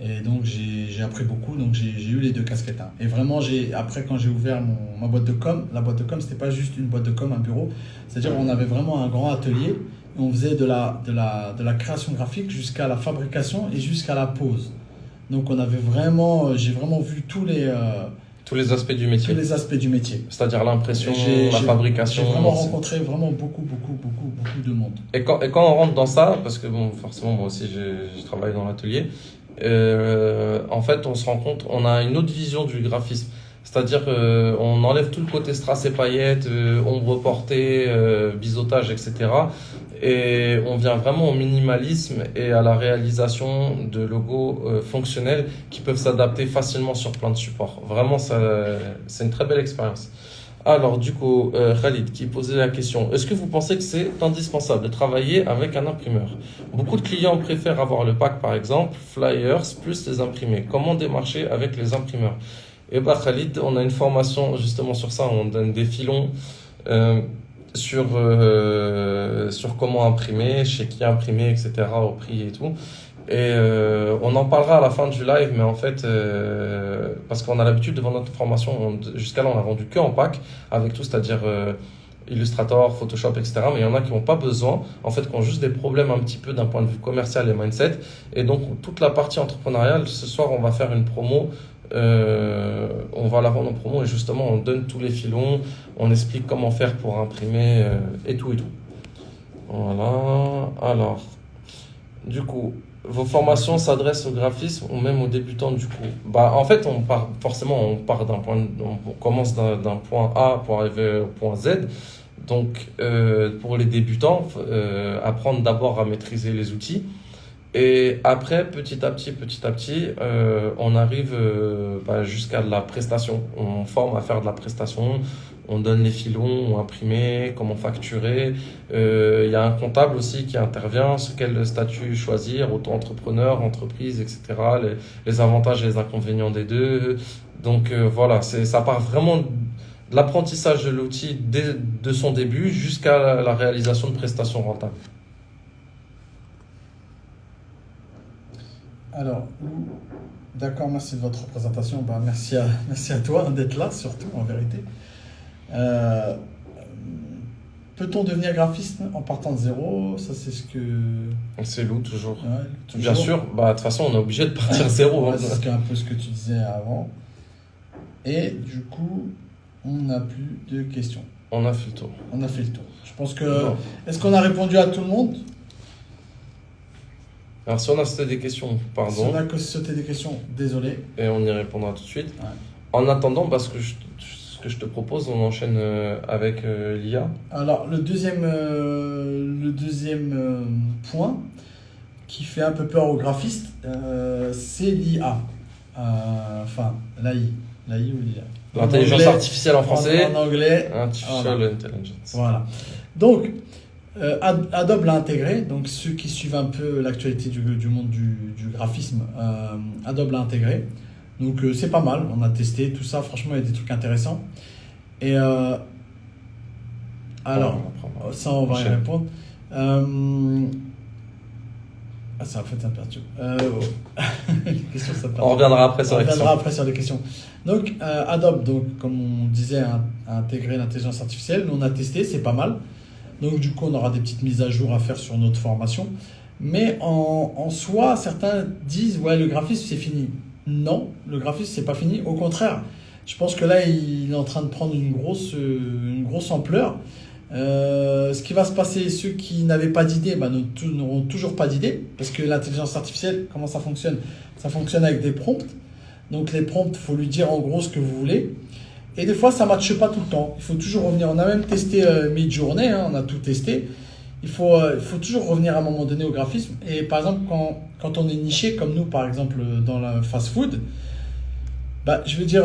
et donc j'ai appris beaucoup, donc j'ai eu les 2 casquettes. Et vraiment après quand j'ai ouvert ma boîte de com, la boîte de com c'était pas juste une boîte de com, un bureau, c'est-à-dire on avait vraiment un grand atelier et on faisait de la création graphique jusqu'à la fabrication et jusqu'à la pose. Donc j'ai vraiment vu tous les aspects du métier. Tous les aspects du métier. C'est-à-dire l'impression, la fabrication. J'ai vraiment rencontré beaucoup de monde. Et quand on rentre dans ça, parce que bon, forcément moi aussi je travaille dans l'atelier, en fait on se rend compte, on a une autre vision du graphisme. C'est-à-dire on enlève tout le côté strass et paillettes, ombre portée, biseautage, etc. Et on vient vraiment au minimalisme et à la réalisation de logos fonctionnels qui peuvent s'adapter facilement sur plein de supports. Vraiment, c'est une très belle expérience. Alors du coup, Khalid qui posait la question, est-ce que vous pensez que c'est indispensable de travailler avec un imprimeur? Beaucoup de clients préfèrent avoir le pack par exemple, flyers plus les imprimés. Comment démarcher avec les imprimeurs? Et Khalid, on a une formation justement sur ça, on donne des filons sur comment imprimer, chez qui imprimer, etc., au prix et tout. Et on en parlera à la fin du live, mais en fait, parce qu'on a l'habitude de vendre notre formation, jusqu'à là on a vendu que en pack, avec tout, c'est-à-dire Illustrator, Photoshop, etc. Mais il y en a qui n'ont pas besoin, en fait, qui ont juste des problèmes un petit peu d'un point de vue commercial et mindset. Et donc, toute la partie entrepreneuriale, ce soir, on va faire une promo. On va la rendre en promo et justement, on donne tous les filons, on explique comment faire pour imprimer et tout et tout. Voilà. Alors, du coup, vos formations s'adressent au graphisme ou même aux débutants du coup? Bah, en fait, on commence d'un point A pour arriver au point Z. Donc, pour les débutants, apprendre d'abord à maîtriser les outils. Et après, petit à petit, on arrive jusqu'à de la prestation. On forme à faire de la prestation. On donne les filons, on imprimer, comment facturer. Il y a un comptable aussi qui intervient, sur quel statut choisir, auto-entrepreneur, entreprise, etc. Les avantages et les inconvénients des deux. Donc voilà, ça part vraiment de l'apprentissage de l'outil de son début jusqu'à la réalisation de prestations rentables. Alors, d'accord, merci de votre présentation. Bah, merci à toi d'être là, surtout, en vérité. Peut-on devenir graphiste en partant de zéro? Ça, c'est ce que... C'est loup, toujours. Ouais, toujours. Bien sûr, de toute façon, on est obligé de partir de zéro. Ouais, c'est un peu ce que tu disais avant. Et du coup, on n'a plus de questions. On a fait le tour. On a fait le tour. Je pense que... Non. Est-ce qu'on a répondu à tout le monde? Alors, si on a sauté des questions, Si pardon, on a sauté des questions, désolé. et on y répondra tout de suite. Ouais. En attendant, ce que je te propose, on enchaîne avec l'IA. Alors, le deuxième point qui fait un peu peur aux graphistes, c'est l'IA. Enfin, l'AI. L'AI ou l'IA. L'intelligence artificielle en français. En anglais. Artificial Voilà. Intelligence. Voilà. Donc, Adobe l'a intégré. Donc, ceux qui suivent un peu l'actualité du monde du graphisme, Adobe l'a intégré. Donc, c'est pas mal. On a testé tout ça. Franchement, il y a des trucs intéressants. Et alors, ça, on va y répondre. Ça, en fait, ça me perturbe. Question, ça me perturbe. On reviendra après sur On les reviendra questions. après sur les questions. Donc, Adobe, donc, comme on disait, a intégré l'intelligence artificielle. Nous, on a testé, c'est pas mal. Donc, du coup, on aura des petites mises à jour à faire sur notre formation. Mais en soi, certains disent, ouais, le graphisme, c'est fini. Non, le graphisme, c'est pas fini. Au contraire, je pense que là, il est en train de prendre une grosse ampleur. Ce qui va se passer, ceux qui n'avaient pas d'idée n'auront toujours pas d'idée, parce que l'intelligence artificielle, comment ça fonctionne? Ça fonctionne avec des prompts. Donc les prompts, il faut lui dire en gros ce que vous voulez. Et des fois, ça ne matche pas tout le temps. Il faut toujours revenir. On a même testé Midjourney, on a tout testé. Il faut toujours revenir à un moment donné au graphisme. Et par exemple, quand on est niché, comme nous, par exemple, dans la fast-food, je veux dire...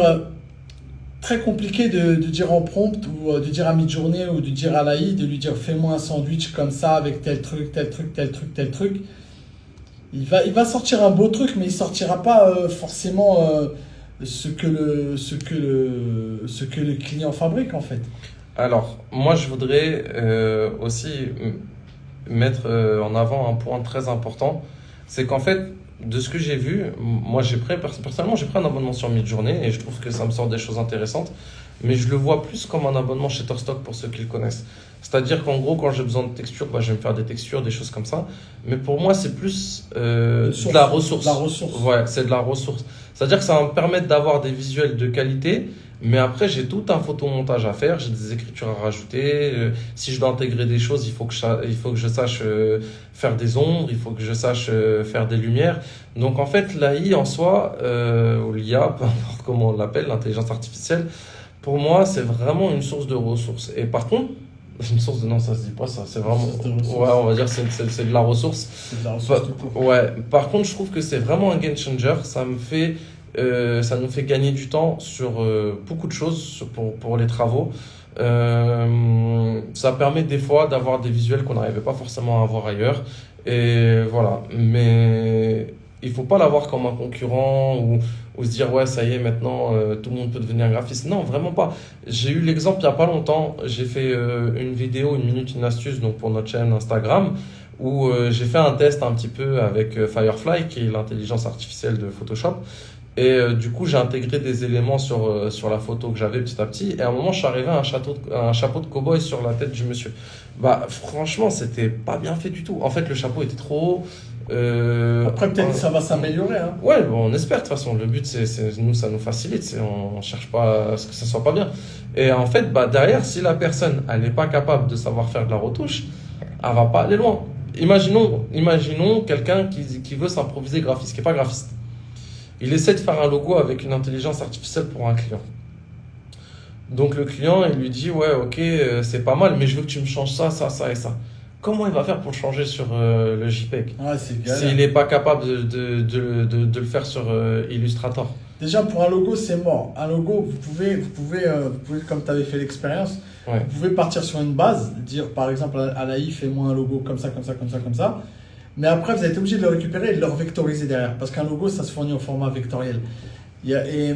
très compliqué de dire en prompt ou de dire à Midjourney ou de dire à l'AI, de lui dire fais-moi un sandwich comme ça avec tel truc, tel truc, tel truc, tel truc. Il va sortir un beau truc, mais il sortira pas forcément ce que le client fabrique en fait. Alors, moi, je voudrais aussi mettre en avant un point très important. C'est qu'en fait, de ce que j'ai vu, moi personnellement j'ai pris un abonnement sur Midjourney et je trouve que ça me sort des choses intéressantes, mais je le vois plus comme un abonnement Shutterstock pour ceux qui le connaissent. C'est-à-dire qu'en gros, quand j'ai besoin de textures, je vais me faire des textures, des choses comme ça. Mais pour moi, c'est plus de la ressource. De la ressource. Ouais, c'est de la ressource. C'est-à-dire que ça va me permettre d'avoir des visuels de qualité, mais après, j'ai tout un photomontage à faire, j'ai des écritures à rajouter. Si je dois intégrer des choses, il faut que je sache faire des ombres, il faut que je sache faire des lumières. Donc en fait, l'AI en soi, ou l'IA, peu importe comment on l'appelle, l'intelligence artificielle, pour moi, c'est vraiment une source de ressources. Et par contre, une source de... Non, ça se dit pas ça, c'est vraiment... Ouais, on va dire c'est de la ressource. C'est de la ressource tout court. Ouais, par contre, je trouve que c'est vraiment un game changer. Ça nous fait gagner du temps sur beaucoup de choses pour les travaux. Ça permet des fois d'avoir des visuels qu'on n'arrivait pas forcément à avoir ailleurs. Et voilà, mais il faut pas l'avoir comme un concurrent ou se dire ouais ça y est maintenant tout le monde peut devenir graphiste. Non, vraiment pas. J'ai eu l'exemple il y a pas longtemps, j'ai fait une vidéo, 1 minute, une astuce donc pour notre chaîne Instagram où j'ai fait un test un petit peu avec Firefly qui est l'intelligence artificielle de Photoshop. Et du coup, j'ai intégré des éléments sur la photo que j'avais petit à petit. Et à un moment, je suis arrivé à un chapeau de cow-boy sur la tête du monsieur. Bah, franchement, c'était pas bien fait du tout. En fait, le chapeau était trop haut. Après, peut-être que ça va s'améliorer. Hein. Ouais, bon, on espère de toute façon. Le but, nous, ça nous facilite. On cherche pas à ce que ça soit pas bien. Et en fait, bah, derrière, si la personne, elle n'est pas capable de savoir faire de la retouche, elle va pas aller loin. Imaginons quelqu'un qui veut s'improviser graphiste, qui n'est pas graphiste. Il essaie de faire un logo avec une intelligence artificielle pour un client. Donc le client, il lui dit, ouais, ok, c'est pas mal, mais je veux que tu me changes ça, ça, ça et ça. Comment il va faire pour le changer sur le JPEG Ouais, c'est galère. s'il n'est pas capable de le faire sur Illustrator? Déjà, pour un logo, c'est mort. Un logo, vous pouvez comme tu avais fait l'expérience, Ouais. vous pouvez partir sur une base, dire par exemple à l'AI, fais-moi un logo comme ça, comme ça, comme ça, comme ça. Mais après, vous êtes obligé de le récupérer et de le vectoriser derrière. Parce qu'un logo, ça se fournit au format vectoriel. Et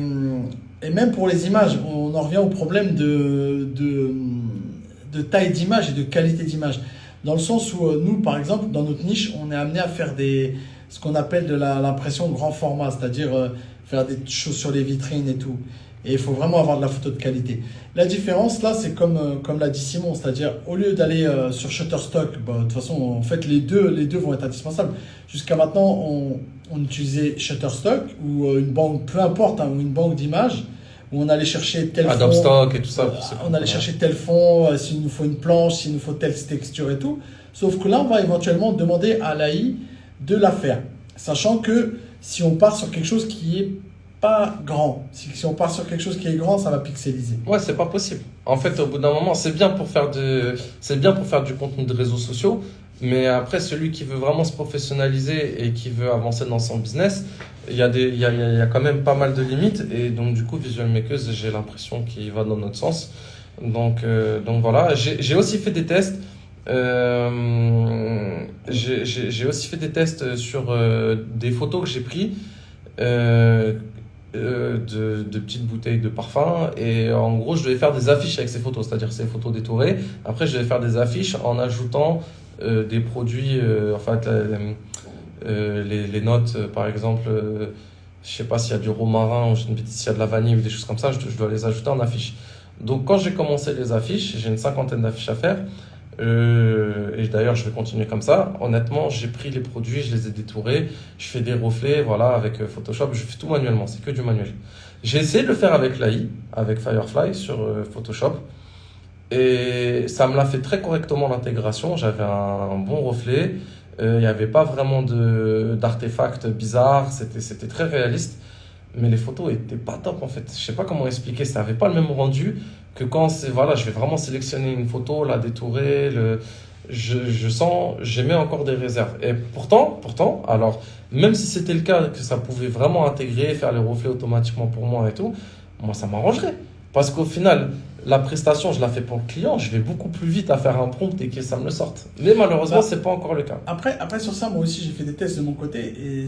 même pour les images, on en revient au problème de taille d'image et de qualité d'image. Dans le sens où nous, par exemple, dans notre niche, on est amené à faire ce qu'on appelle de l'impression grand format, c'est-à-dire faire des choses sur les vitrines et tout. Et il faut vraiment avoir de la photo de qualité. La différence, là, c'est comme l'a dit Simon, c'est-à-dire au lieu d'aller sur Shutterstock, bah, de toute façon, en fait, les deux vont être indispensables. Jusqu'à maintenant, on utilisait Shutterstock ou une banque, peu importe, hein, ou une banque d'images, où on allait chercher tel Adobe fond, Stock et tout ça. on allait chercher tel fond, s'il nous faut une planche, s'il nous faut telle texture et tout. Sauf que là, on va éventuellement demander à l'AI de la faire. Sachant que si on part sur quelque chose qui est pas grand, si on part sur quelque chose qui est grand, ça va pixeliser. Ouais, c'est pas possible. En fait, au bout d'un moment, c'est bien pour faire du contenu de réseaux sociaux, mais après, celui qui veut vraiment se professionnaliser et qui veut avancer dans son business, il y a quand même pas mal de limites. Et donc, du coup, Visual Makers, j'ai l'impression qu'il va dans notre sens. Donc voilà. J'ai aussi fait des tests. J'ai aussi fait des tests sur des photos que j'ai prises. De petites bouteilles de parfum, et en gros je devais faire des affiches avec ces photos, c'est-à-dire ces photos détourées. Après je devais faire des affiches en ajoutant des produits, les notes, par exemple, je sais pas s'il y a du romarin ou s'il y a de la vanille ou des choses comme ça, je dois les ajouter en affiche. Donc quand j'ai commencé les affiches, j'ai une 50aine d'affiches à faire. Et d'ailleurs je vais continuer comme ça. Honnêtement, j'ai pris les produits, je les ai détourés, je fais des reflets, voilà, avec Photoshop, je fais tout manuellement, c'est que du manuel. J'ai essayé de le faire avec l'AI, avec Firefly sur Photoshop, et ça me l'a fait très correctement l'intégration. J'avais un bon reflet, il n'y avait pas vraiment d'artefacts bizarres, c'était très réaliste, mais les photos étaient pas top en fait. Je sais pas comment expliquer, ça n'avait pas le même rendu que quand je vais vraiment sélectionner une photo, la détourer, j'émets encore des réserves. Et pourtant, alors, même si c'était le cas, que ça pouvait vraiment intégrer, faire les reflets automatiquement pour moi et tout, moi ça m'arrangerait. Parce qu'au final, la prestation, je la fais pour le client, je vais beaucoup plus vite à faire un prompt et que ça me le sorte. Mais malheureusement, c'est pas encore le cas. Après sur ça, moi aussi j'ai fait des tests de mon côté, et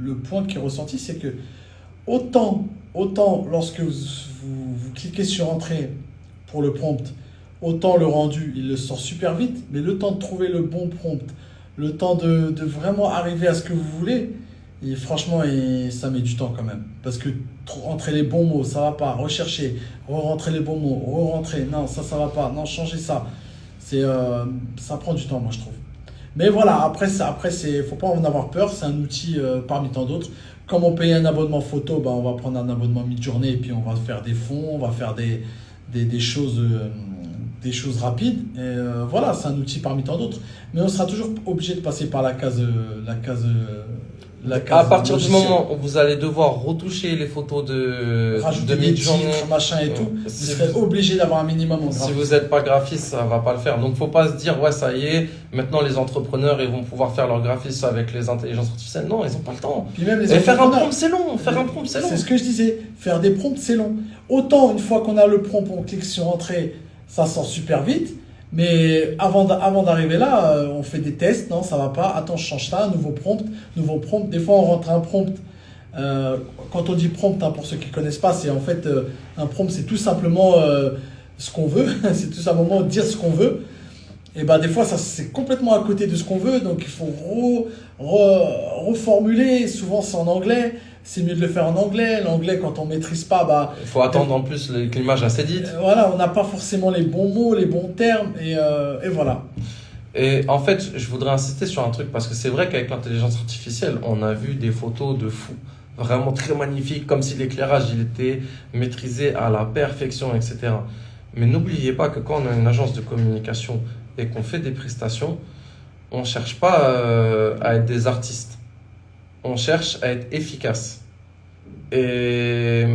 le point qui est ressenti, c'est que autant lorsque vous cliquez sur entrée pour le prompt, autant le rendu, il le sort super vite, mais le temps de trouver le bon prompt, le temps de vraiment arriver à ce que vous voulez, et franchement, ça met du temps quand même. Parce que entrer les bons mots, ça va pas. Rechercher, re-rentrer les bons mots, re-rentrer, non, ça va pas, non, changer ça. Ça prend du temps, moi, je trouve. Mais voilà, après, faut pas en avoir peur, c'est un outil parmi tant d'autres. Comme on paye un abonnement photo, on va prendre un abonnement mi-journée et puis on va faire des fonds, on va faire des choses rapides. Et voilà, c'est un outil parmi tant d'autres. Mais on sera toujours obligé de passer par la case À partir du moment où vous allez devoir retoucher les photos rajouter de des mid-journée, titres, machin et tout, vous serez obligé d'avoir un minimum en si graphisme. vous n'êtes pas graphiste, ça va pas le faire. Donc faut pas se dire ouais ça y est, maintenant les entrepreneurs ils vont pouvoir faire leur graphisme avec les intelligences artificielles. Non, ils ont pas le temps. Puis même les Et faire un entrepreneurs, prompt c'est long, c'est ce que je disais, faire des prompts c'est long. Autant une fois qu'on a le prompt, on clique sur entrée, ça sort super vite. Mais avant d'arriver là, on fait des tests, non, ça va pas, attends, je change ça, nouveau prompt. Des fois, on rentre un prompt. Quand on dit prompt, hein, pour ceux qui connaissent pas, c'est en fait un prompt, c'est tout simplement ce qu'on veut, c'est tout simplement dire ce qu'on veut. Et ben des fois, ça c'est complètement à côté de ce qu'on veut, donc il faut reformuler. Souvent, c'est en anglais. C'est mieux de le faire en anglais. L'anglais, quand on maîtrise pas, bah Il faut attendre en plus que l'image a dite. voilà, on n'a pas forcément les bons mots, les bons termes, et voilà. Et en fait, je voudrais insister sur un truc, parce que c'est vrai qu'avec l'intelligence artificielle, on a vu des photos de fous, vraiment très magnifiques, comme si l'éclairage il était maîtrisé à la perfection, etc. Mais n'oubliez pas que quand on a une agence de communication et qu'on fait des prestations, on ne cherche pas à être des artistes. On cherche à être efficace. Et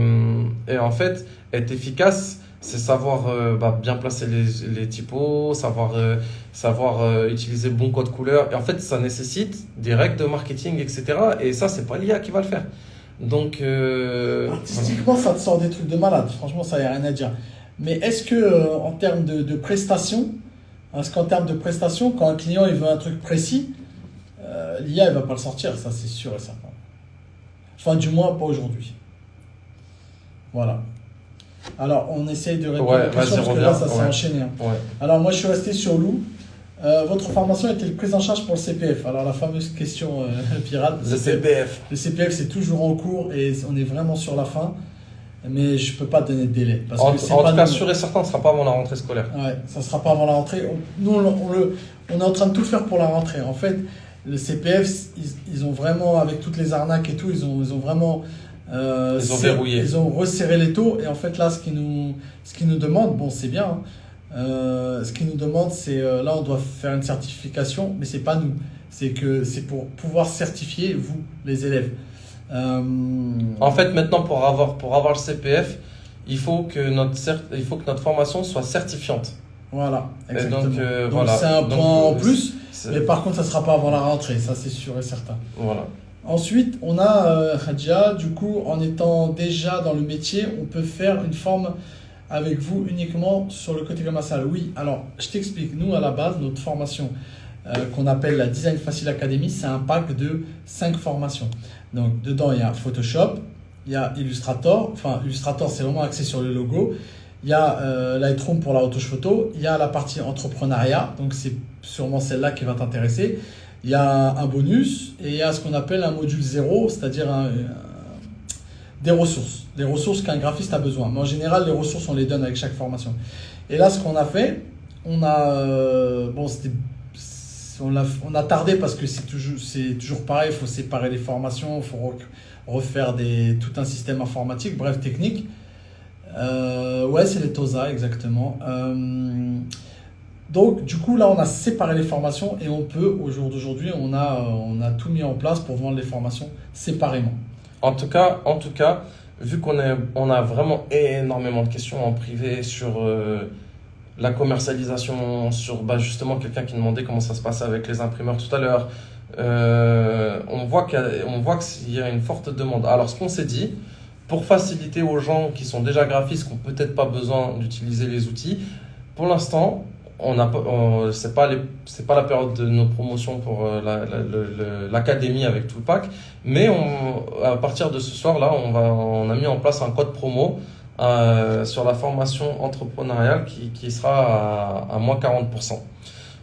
en fait, être efficace, c'est savoir bien placer les typos, savoir utiliser le bon code couleur. Et en fait, ça nécessite des règles de marketing, etc. Et ça, c'est pas l'IA qui va le faire. Donc, Artistiquement, ça te sort des trucs de malade. Franchement, ça n'y a rien à dire. Mais est-ce que en termes de prestations, quand un client il veut un truc précis, l'IA elle va pas le sortir, ça c'est sûr et certain. Enfin, du moins pas aujourd'hui. Voilà. Alors, on essaye de répondre Ouais, aux questions vas-y, parce que là, reviens. ça s'est Ouais. enchaîné. Hein. ouais. Alors, moi, je suis resté sur Lou. Votre formation est-elle prise en charge pour le CPF? Alors, la fameuse question pirate. Le CPF. Le CPF, c'est toujours en cours et on est vraiment sur la fin. Mais je peux pas te donner de délai. Parce En que c'est tout pas cas, nous. sûr et certain, ce ne sera pas avant la rentrée scolaire. Ouais, ça sera pas avant la rentrée. Nous, on est en train de tout faire pour la rentrée. En fait, le CPF, ils ont vraiment, avec toutes les arnaques et tout, ils ont vraiment. Ils ont verrouillé. Ils ont resserré les taux. Et en fait, là, ce qu'ils nous demandent, bon, c'est bien. Hein, ce qu'ils nous demandent, c'est là, on doit faire une certification, mais c'est pas nous. C'est pour pouvoir certifier vous, les élèves. En fait, maintenant, pour avoir le CPF, il faut que notre formation soit certifiante. Voilà, Et exactement. donc, Donc, voilà. c'est un Donc, point en plus. c'est- Mais par contre, ça sera pas avant la rentrée, ça c'est sûr et certain. Voilà. Ensuite, on a Hadja, du coup, en étant déjà dans le métier, on peut faire une forme avec vous uniquement sur le côté commercial. Oui, alors, je t'explique. Nous, à la base, notre formation qu'on appelle la Design Facile Academy, c'est un pack de 5 formations. Donc, dedans, il y a Photoshop, il y a Illustrator. Enfin, Illustrator, c'est vraiment axé sur le logo. Il y a Lightroom pour la retouche photo. Il y a la partie entrepreneuriat, donc c'est sûrement celle-là qui va t'intéresser. Il y a un bonus et il y a ce qu'on appelle un module 0, c'est-à-dire des ressources. Les ressources qu'un graphiste a besoin. Mais en général, les ressources, on les donne avec chaque formation. Et là, ce qu'on a fait, on a tardé parce que c'est toujours pareil, il faut séparer les formations, il faut refaire tout un système informatique, bref, technique. Ouais, c'est les TOSA, exactement. Donc, du coup, là, on a séparé les formations et on peut, au jour d'aujourd'hui, on a tout mis en place pour vendre les formations séparément. En tout cas, vu on a vraiment énormément de questions en privé sur la commercialisation, sur justement quelqu'un qui demandait comment ça se passait avec les imprimeurs tout à l'heure, on voit qu'il y a une forte demande. Alors, ce qu'on s'est dit, pour faciliter aux gens qui sont déjà graphistes, qui n'ont peut-être pas besoin d'utiliser les outils, pour l'instant, c'est pas la période de nos promotions pour l'académie avec tout le pack, mais à partir de ce soir-là, on a mis en place un code promo sur la formation entrepreneuriale qui sera à moins 40%.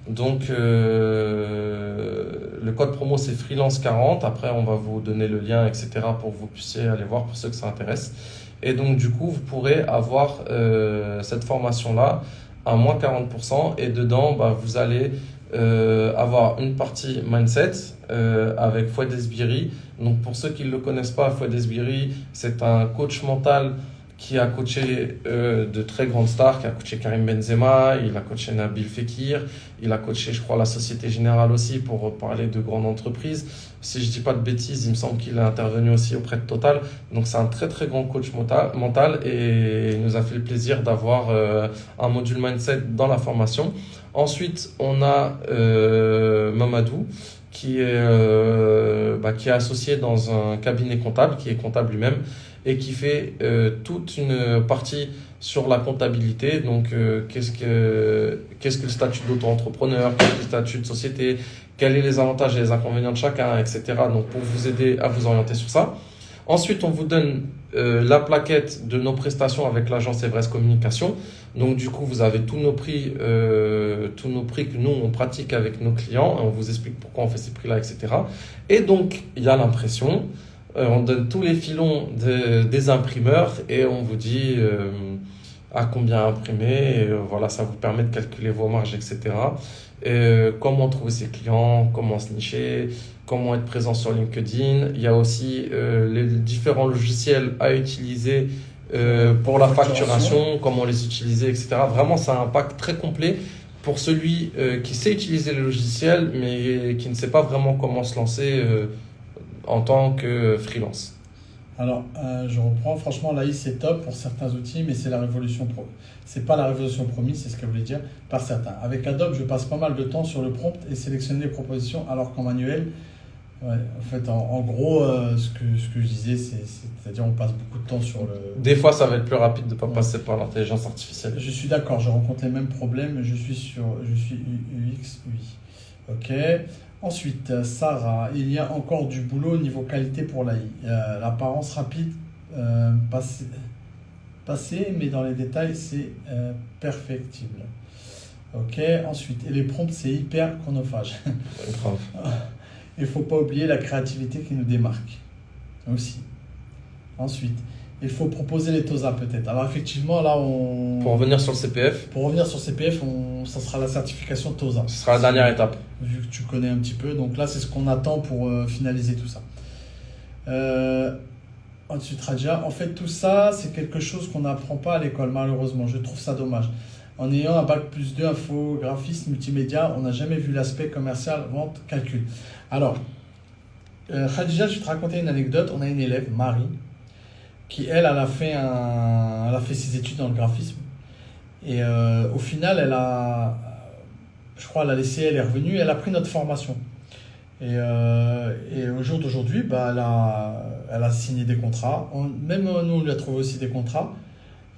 Donc, le code promo, c'est freelance40. Après, on va vous donner le lien, etc. pour que vous puissiez aller voir pour ceux que ça intéresse. Et donc, du coup, vous pourrez avoir cette formation-là à moins 40%. Et dedans, vous allez avoir une partie mindset avec Fouad Esbiri. Donc, pour ceux qui ne le connaissent pas, Fouad Esbiri, c'est un coach mental qui a coaché de très grandes stars, qui a coaché Karim Benzema, il a coaché Nabil Fekir, il a coaché, je crois, la Société Générale aussi pour parler de grandes entreprises. Si je dis pas de bêtises, il me semble qu'il a intervenu aussi auprès de Total. Donc c'est un très très grand coach mental et il nous a fait le plaisir d'avoir un module mindset dans la formation. Ensuite, on a Mamadou qui est associé dans un cabinet comptable, qui est comptable lui-même, et qui fait toute une partie sur la comptabilité. Donc, qu'est-ce que le statut d'auto-entrepreneur, qu'est-ce que le statut de société, quels sont les avantages et les inconvénients de chacun, etc. Donc, pour vous aider à vous orienter sur ça. Ensuite, on vous donne la plaquette de nos prestations avec l'agence Everest Communication. Donc, du coup, vous avez tous nos prix que nous, on pratique avec nos clients. On vous explique pourquoi on fait ces prix-là, etc. Et donc, il y a l'impression. On donne tous les filons des imprimeurs et on vous dit à combien imprimer. Et, voilà, ça vous permet de calculer vos marges, etc. Comment trouver ses clients, comment se nicher, comment être présent sur LinkedIn. Il y a aussi les différents logiciels à utiliser pour la facturation, comment les utiliser, etc. Vraiment, c'est un pack très complet pour celui qui sait utiliser les logiciels, mais qui ne sait pas vraiment comment se lancer en tant que freelance. Alors, je reprends. Franchement, l'AI, c'est top pour certains outils, mais c'est c'est pas la révolution promise, c'est ce qu'elle voulait dire, par certains. Avec Adobe, je passe pas mal de temps sur le prompt et sélectionner les propositions, alors qu'en manuel, ouais, en fait, en gros, ce que je disais, c'est-à-dire on passe beaucoup de temps sur le... Des fois, ça va être plus rapide de ne pas passer par l'intelligence artificielle. Je suis d'accord, je rencontre les mêmes problèmes, je suis UX, oui. Ok. Ensuite, Sarah, il y a encore du boulot au niveau qualité pour l'AI. L'apparence rapide, passée, mais dans les détails, c'est perfectible. Ok. Ensuite, et les prompts, c'est hyper chronophage. Grave. Il ne faut pas oublier la créativité qui nous démarque aussi. Ensuite, il faut proposer les TOSA peut-être. Alors effectivement, là, Pour revenir sur le CPF, ça sera la certification TOSA. ce sera la dernière étape. Vu que tu connais un petit peu. Donc là, c'est ce qu'on attend pour finaliser tout ça. Ensuite, Raja, en fait, tout ça, c'est quelque chose qu'on n'apprend pas à l'école, malheureusement. Je trouve ça dommage. En ayant un bac+2 infographisme multimédia, on n'a jamais vu l'aspect commercial, vente, calcul. Alors, Khadija, je vais te raconter une anecdote. On a une élève, Marie, qui, elle a fait ses études dans le graphisme. Et au final, je crois, elle est revenue, elle a pris notre formation. Et au jour d'aujourd'hui, elle a signé des contrats. Même nous, on lui a trouvé aussi des contrats.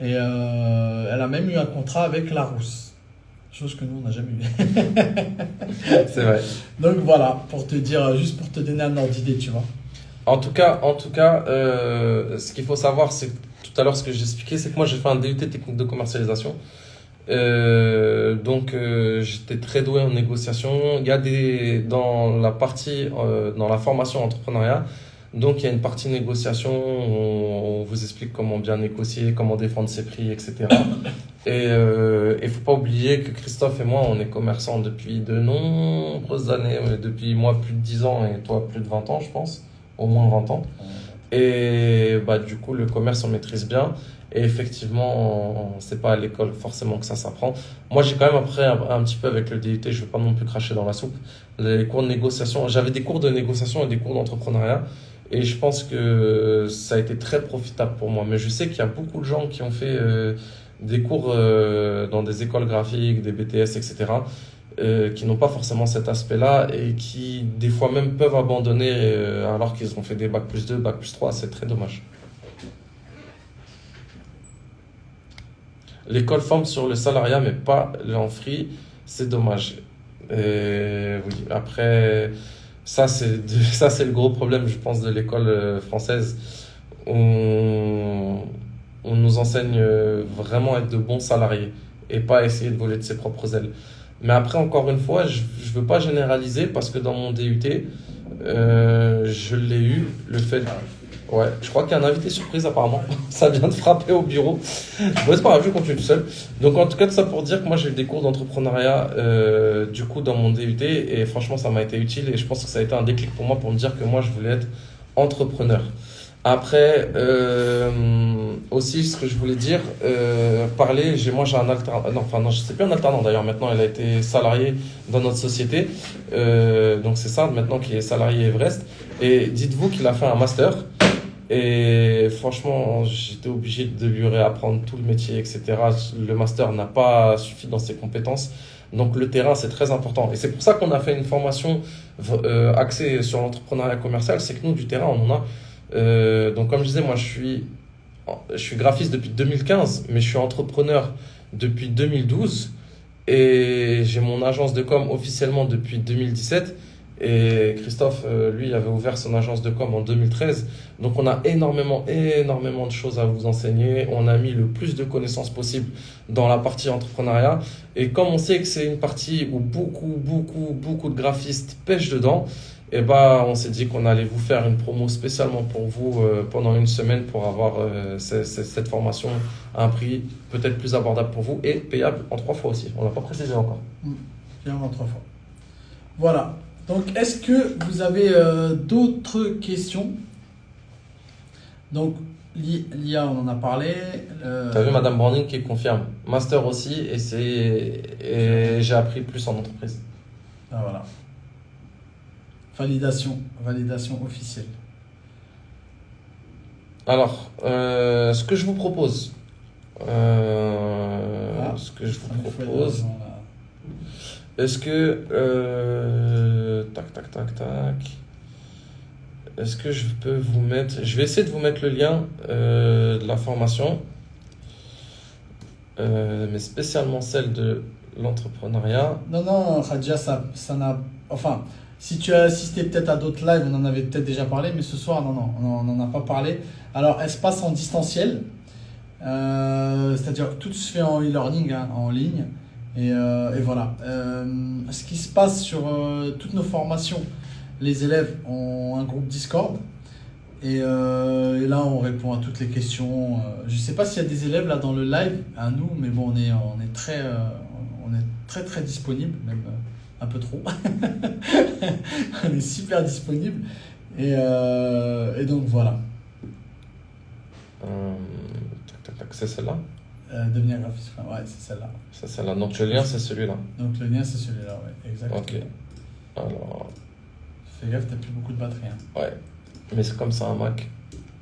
Et elle a même eu un contrat avec Larousse. Chose que nous, on n'a jamais eu. C'est vrai. Donc voilà, pour te dire, juste pour te donner un ordre d'idée, tu vois. En tout cas, ce qu'il faut savoir, c'est tout à l'heure ce que j'ai expliqué, c'est que moi j'ai fait un DUT technique de commercialisation. Donc j'étais très doué en négociation. Il y a dans la formation entrepreneuriat, donc il y a une partie négociation où on vous explique comment bien négocier, comment défendre ses prix, etc. Et il faut pas oublier que Christophe et moi, on est commerçants depuis de nombreuses années, depuis moi plus de 10 ans et toi plus de 20 ans, je pense, au moins 20 ans. Et du coup, le commerce, on maîtrise bien. Et effectivement, c'est pas à l'école forcément que ça s'apprend. Moi, j'ai quand même appris un petit peu avec le DUT, je veux pas non plus cracher dans la soupe. Les cours de négociation, j'avais des cours de négociation et des cours d'entrepreneuriat. Et je pense que ça a été très profitable pour moi. Mais je sais qu'il y a beaucoup de gens qui ont fait des cours dans des écoles graphiques, des BTS, etc., qui n'ont pas forcément cet aspect-là et qui, des fois même, peuvent abandonner alors qu'ils ont fait des bac+2, bac+3. C'est très dommage. L'école forme sur le salariat, mais pas en free. C'est dommage. Et oui, après... Ça, c'est le gros problème, je pense, de l'école française. On nous enseigne vraiment à être de bons salariés et pas à essayer de voler de ses propres ailes. Mais après, encore une fois, je ne veux pas généraliser parce que dans mon DUT, je l'ai eu, le fait... Ouais, je crois qu'il y a un invité surprise apparemment. Ça vient de frapper au bureau. Bon, c'est pas grave, je continue tout seul. Donc en tout cas, tout ça pour dire que moi j'ai eu des cours d'entrepreneuriat du coup dans mon DUT et franchement ça m'a été utile et je pense que ça a été un déclic pour moi pour me dire que moi je voulais être entrepreneur. Après, aussi ce que je voulais dire, moi j'ai un alternant, non, je sais plus un alternant d'ailleurs, maintenant il a été salarié dans notre société, donc c'est ça maintenant qui est salarié Everest et dites-vous qu'il a fait un master. Et franchement, j'étais obligé de lui réapprendre tout le métier, etc. Le master n'a pas suffi dans ses compétences. Donc le terrain, c'est très important. Et c'est pour ça qu'on a fait une formation axée sur l'entrepreneuriat commercial. C'est que nous, du terrain, on en a. Donc comme je disais, moi, je suis graphiste depuis 2015, mais je suis entrepreneur depuis 2012. Et j'ai mon agence de com officiellement depuis 2017. Et Christophe, lui, avait ouvert son agence de com en 2013. Donc, on a énormément de choses à vous enseigner. On a mis le plus de connaissances possible dans la partie entrepreneuriat. Et comme on sait que c'est une partie où beaucoup de graphistes pêchent dedans, et ben, on s'est dit qu'on allait vous faire une promo spécialement pour vous pendant une semaine pour avoir cette formation à un prix peut-être plus abordable pour vous et payable en 3 fois aussi. On l'a pas précisé encore. Payable en 3 fois. Voilà. Donc, est-ce que vous avez d'autres questions? Donc, l'IA, on en a parlé. Tu as vu Madame Branding qui confirme. Master aussi, et j'ai appris plus en entreprise. Ah, voilà. Validation officielle. Alors, ce que je vous propose, est-ce que est-ce que je peux vous mettre, je vais essayer de vous mettre le lien de la formation, mais spécialement celle de l'entrepreneuriat. Non, Khadija, ça n'a... Enfin, si tu as assisté peut-être à d'autres lives, on en avait peut-être déjà parlé, mais ce soir, non, on n'en a pas parlé. Alors, elle se passe en distanciel, c'est-à-dire tout se fait en e-learning, hein, en ligne. Et voilà. Ce qui se passe sur toutes nos formations, les élèves ont un groupe Discord. Et là, on répond à toutes les questions. Je ne sais pas s'il y a des élèves là dans le live, à nous, mais bon, on est très disponible, même un peu trop. On est super disponible. Et donc voilà. C'est celle-là? Devenir graphiste, ouais, c'est celle-là. C'est celle-là. Donc le lien, c'est celui-là. Donc le lien, c'est celui-là, ouais, exactement. Ok. Alors. Fais gaffe, t'as plus beaucoup de batterie. Hein. Ouais. Mais c'est comme ça un Mac.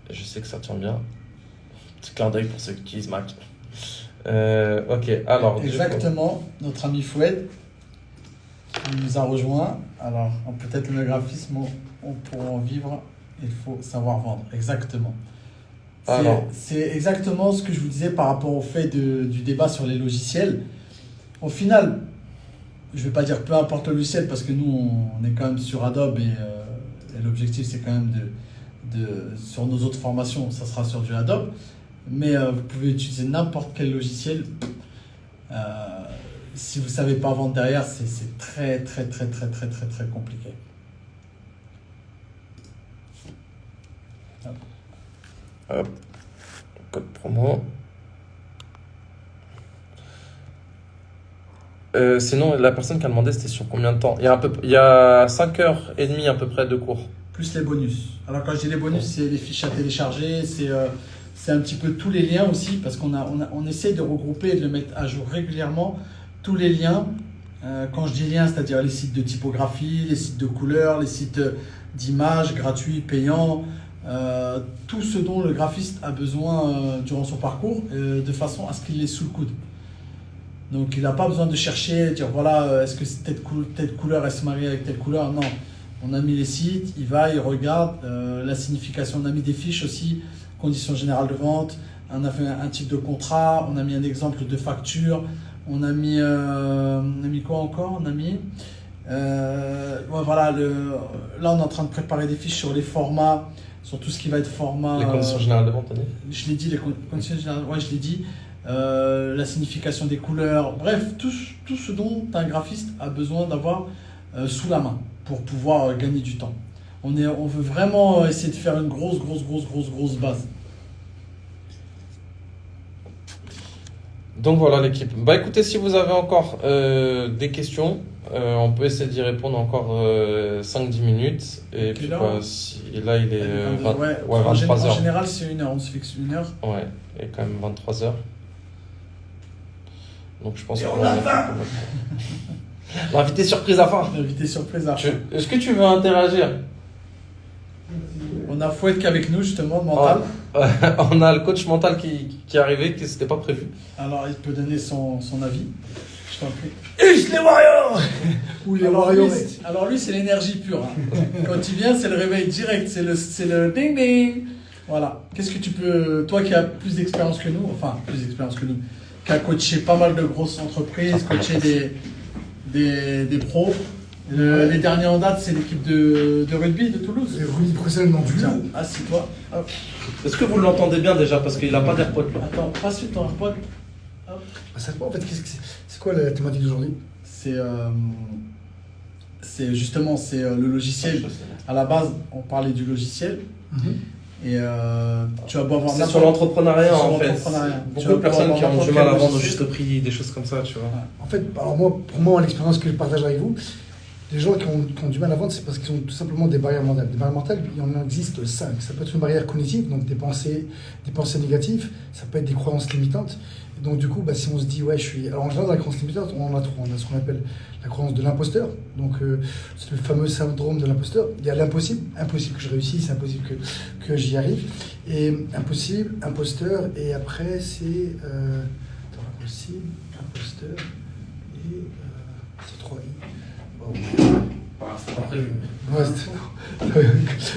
Je sais que ça tient bien. Petit clin d'œil pour ceux qui utilisent Mac. Ok, alors. Exactement, notre ami Foued qui nous a rejoint. Alors, peut-être le graphisme, pour en vivre, il faut savoir vendre. Exactement. C'est exactement ce que je vous disais par rapport au fait du débat sur les logiciels. Au final, je ne vais pas dire peu importe le logiciel parce que nous, on est quand même sur Adobe et l'objectif, c'est quand même sur nos autres formations, ça sera sur du Adobe. Mais vous pouvez utiliser n'importe quel logiciel. Si vous ne savez pas vendre derrière, c'est très compliqué. Hop. Code promo. Sinon, la personne qui a demandé, c'était sur combien de temps? Il y a 5h30 à peu près de cours. Plus les bonus. Alors quand je dis les bonus, c'est les fiches à télécharger, c'est un petit peu tous les liens aussi, parce qu'on essaie de regrouper et de mettre à jour régulièrement tous les liens. Quand je dis liens, c'est-à-dire les sites de typographie, les sites de couleurs, les sites d'images gratuits, payants, tout ce dont le graphiste a besoin durant son parcours, de façon à ce qu'il l'ait sous le coude. Donc il n'a pas besoin de chercher, dire voilà, est-ce que telle couleur elle se marie avec telle couleur? Non, on a mis les sites, il va, il regarde la signification, on a mis des fiches aussi, conditions générales de vente, on a fait un type de contrat, on a mis un exemple de facture, on a mis quoi encore? On a mis voilà, là on est en train de préparer des fiches sur les formats, sur tout ce qui va être format. Les conditions générales de vente, on dit? Je l'ai dit, les conditions générales, ouais, je l'ai dit. La signification des couleurs, bref, tout ce dont un graphiste a besoin d'avoir sous la main pour pouvoir gagner du temps. On veut vraiment essayer de faire une grosse base. Donc voilà l'équipe. Bah écoutez, si vous avez encore des questions, on peut essayer d'y répondre encore 5-10 minutes. Et puis là, là il est 23h. En général, c'est 1 heure, on se fixe 1 heure. Ouais, et quand même 23h. Donc je pense qu'on a faim. L'invité surprise à fin. L'invité surprise à fin. Est-ce que tu veux interagir? On a Foued qu'avec nous justement, mental. On a le coach mental qui est arrivé, qui n'était pas prévu. Alors il peut donner son avis. Je t'en prie. Ich les Warriors. Ou les Warriors. Alors lui c'est l'énergie pure. Hein. Quand il vient c'est le réveil direct, c'est le ding ding. Voilà. Qu'est-ce que tu peux, toi qui as plus d'expérience que nous, qui a coaché pas mal de grosses entreprises, coaché des pros, Les derniers en date, c'est l'équipe de rugby de Toulouse. Et rugby professionnel non plus. Tiens, assieds-toi. Hop. Est-ce que vous l'entendez bien déjà? Parce qu'il n'a pas d'AirPod là. Attends, passe sur ton AirPod. Hop. Ça dépend en fait, c'est quoi la thématique d'aujourd'hui? C'est justement le logiciel. À la base, on parlait du logiciel. Et tu vas voir. C'est sur l'entrepreneuriat en fait. Beaucoup de personnes qui ont du mal à vendre au juste prix, des choses comme ça, tu vois. En fait, alors pour moi, l'expérience que je partage avec vous, les gens qui ont du mal à vendre, c'est parce qu'ils ont tout simplement des barrières mentales. Des barrières mentales, il y en existe 5. Ça peut être une barrière cognitive, donc des pensées négatives. Ça peut être des croyances limitantes. Et donc du coup, si on se dit, ouais, je suis... Alors en général, dans la croyance limitante, on en a trois. On a ce qu'on appelle la croyance de l'imposteur. Donc c'est le fameux syndrome de l'imposteur. Il y a l'impossible. Impossible que je réussisse, impossible que j'y arrive. Et impossible, imposteur, et après c'est... impossible, imposteur, et... c'est 3 I.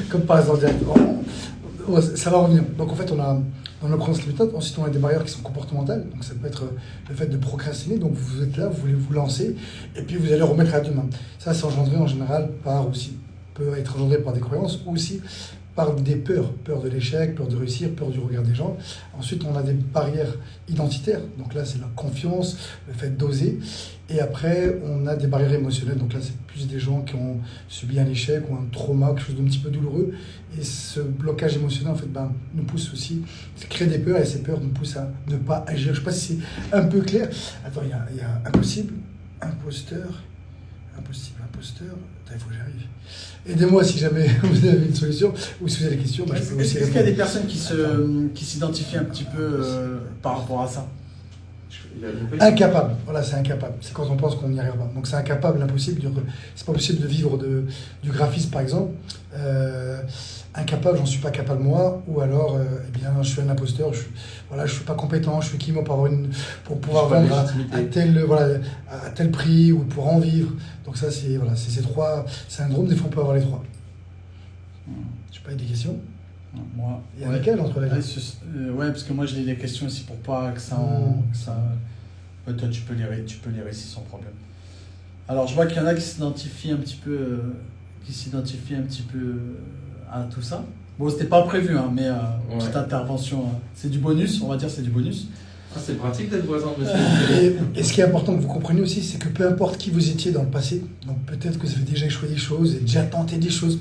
Comme par exemple direct. Ça va revenir. Donc en fait, on a dans nos croyances limitantes, ensuite on a des barrières qui sont comportementales. Donc ça peut être le fait de procrastiner. Donc vous êtes là, vous voulez vous lancer, et puis vous allez remettre à demain. Ça, c'est engendré en général peut être engendré par des croyances, ou aussi par des peurs. Peur de l'échec, peur de réussir, peur du regard des gens. Ensuite, on a des barrières identitaires. Donc là, c'est la confiance, le fait d'oser. Et après, on a des barrières émotionnelles. Donc là, c'est plus des gens qui ont subi un échec ou un trauma, quelque chose d'un petit peu douloureux. Et ce blocage émotionnel, en fait, nous pousse aussi, crée des peurs, et ces peurs nous poussent à ne pas agir. Je ne sais pas si c'est un peu clair. Attends, il y a impossible, imposteur. Attends, il faut que j'arrive. Aidez-moi si jamais vous avez une solution ou si vous avez des questions. Est-ce qu'il y a des personnes qui s'identifient un petit peu par rapport à ça? Incapable, voilà, c'est incapable. C'est quand on pense qu'on n'y arrive pas. Donc c'est incapable, l'impossible. C'est pas possible de vivre du graphisme, par exemple. Incapable, j'en suis pas capable moi. Ou alors, je suis un imposteur. Je suis pas compétent. Je suis qui moi pour pouvoir vendre à tel prix ou pour en vivre. Donc ça, c'est ces trois syndromes. Des fois, on peut avoir les trois. Je sais pas, il y a des questions? Moi, il y a lesquelles entre les deux? Ouais, parce que moi, je lis des questions ici pour pas que ça... Ouais, toi, tu peux lire ici sans problème. Alors, je vois qu'il y en a qui s'identifient un petit peu, à tout ça. Bon, c'était pas prévu, mais petite intervention. C'est du bonus, on va dire, c'est du bonus. C'est pratique d'être voisin, monsieur. Et ce qui est important que vous compreniez aussi, c'est que peu importe qui vous étiez dans le passé, donc peut-être que vous avez déjà échoué des choses et déjà tenté des choses,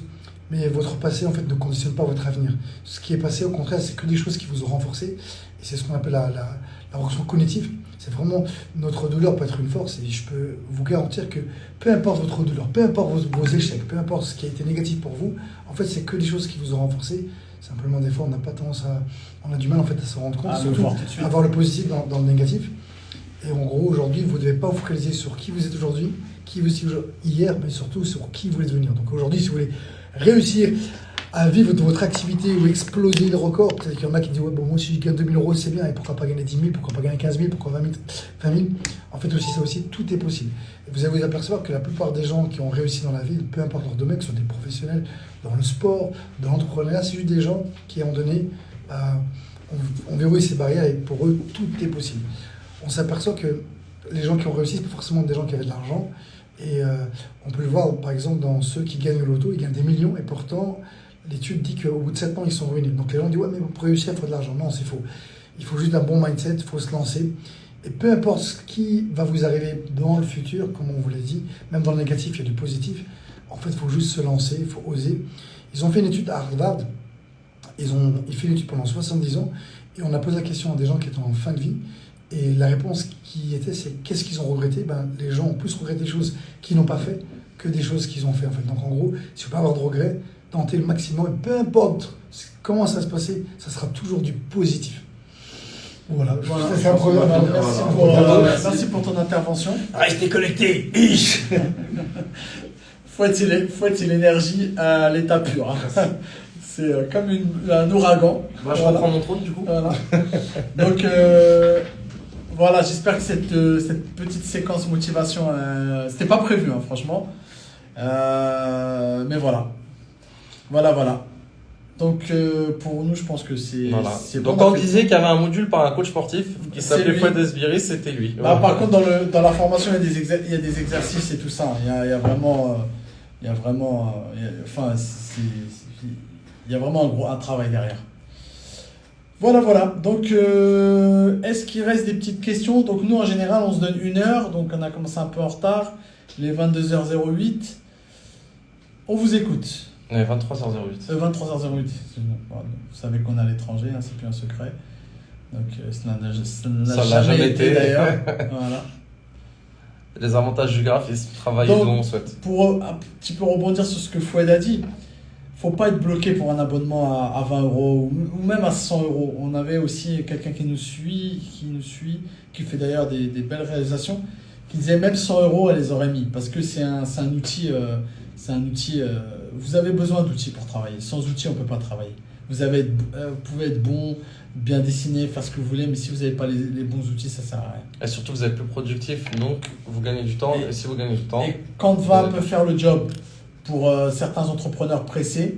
mais votre passé, en fait, ne conditionne pas votre avenir. Ce qui est passé, au contraire, c'est que des choses qui vous ont renforcé. Et c'est ce qu'on appelle la renforcement cognitive. C'est vraiment, notre douleur peut être une force. Et je peux vous garantir que peu importe votre douleur, peu importe vos échecs, peu importe ce qui a été négatif pour vous, en fait, c'est que des choses qui vous ont renforcé. Simplement, des fois, on n'a pas tendance on a du mal, en fait, à se rendre compte. Surtout, à voir le positif dans le négatif. Et en gros, aujourd'hui, vous ne devez pas vous focaliser sur qui vous êtes aujourd'hui, qui vous étiez hier, mais surtout sur qui vous voulez devenir. Donc aujourd'hui, si vous voulez réussir à vivre de votre activité ou exploser le record, peut-être qu'il y en a qui disent, ouais, bon, moi si je gagne 2 000 €, c'est bien, et pourquoi pas gagner 10 000, pourquoi pas gagner 15 000, pourquoi 20 000. En fait, aussi, ça aussi, tout est possible. Et vous allez vous apercevoir que la plupart des gens qui ont réussi dans la vie, peu importe leur domaine, que ce soit des professionnels dans le sport, dans l'entrepreneuriat, c'est juste des gens qui, à un moment donné, ont verrouillé ces barrières, et pour eux, tout est possible. On s'aperçoit que les gens qui ont réussi, c'est pas forcément des gens qui avaient de l'argent. Et on peut le voir, par exemple, dans ceux qui gagnent au loto, ils gagnent des millions, et pourtant, l'étude dit qu'au bout de 7 ans, ils sont ruinés. Donc les gens disent, ouais, mais pour réussir, il faut de l'argent. Non, c'est faux. Il faut juste un bon mindset, il faut se lancer. Et peu importe ce qui va vous arriver dans le futur, comme on vous l'a dit, même dans le négatif, il y a du positif. En fait, il faut juste se lancer, il faut oser. Ils ont fait une étude à Harvard. Ils fait une étude pendant 70 ans. Et on a posé la question à des gens qui étaient en fin de vie. Et la réponse qui était, c'est qu'est-ce qu'ils ont regretté? Les gens ont plus regretté des choses qu'ils n'ont pas fait que des choses qu'ils ont fait, en fait. Donc en gros, si vous ne pouvez pas avoir de regrets, tentez le maximum. Et peu importe comment ça va se passer, ça sera toujours du positif. Voilà. C'est un problème. Merci pour ton intervention. Restez connectés. Faut-il l'énergie à l'état pur. C'est comme un ouragan. Je reprends mon trône du coup. Voilà. Donc voilà, j'espère que cette petite séquence motivation, c'était pas prévu, franchement. Mais voilà. Donc pour nous, je pense que c'est Voilà. c'est Donc bon. quand on disait qu'il y avait un module par un coach sportif qui C'est s'appelait lui. Fouad Esbiri, c'était lui. Bah, par contre, dans la formation, il y a des exercices et tout ça. Il y a vraiment, enfin, il y a vraiment un travail derrière. Voilà. Donc, est-ce qu'il reste des petites questions? Donc, nous, en général, on se donne 1 heure. Donc, on a commencé un peu en retard. Les 22h08. On vous écoute. Ouais, 23h08. 23h08. Vous savez qu'on est à l'étranger, hein, c'est plus un secret. Donc, ça n'a jamais été d'ailleurs. Voilà. Les avantages du graphisme, travailler Donc, d'où on souhaite. Pour un petit peu rebondir sur ce que Fouad a dit, faut pas être bloqué pour un abonnement à 20 euros ou même à 100 euros. On avait aussi quelqu'un qui nous suit, qui fait d'ailleurs des belles réalisations, qui disait même 100 euros, elle les aurait mis parce que c'est un outil. Vous avez besoin d'outils pour travailler. Sans outils, on peut pas travailler. Vous pouvez être bon, bien dessiner, faire ce que vous voulez, mais si vous n'avez pas les bons outils, ça sert à rien. Et surtout, vous êtes plus productif, donc vous gagnez du temps. Et si vous gagnez du temps, Et Canva peut faire le job pour certains entrepreneurs pressés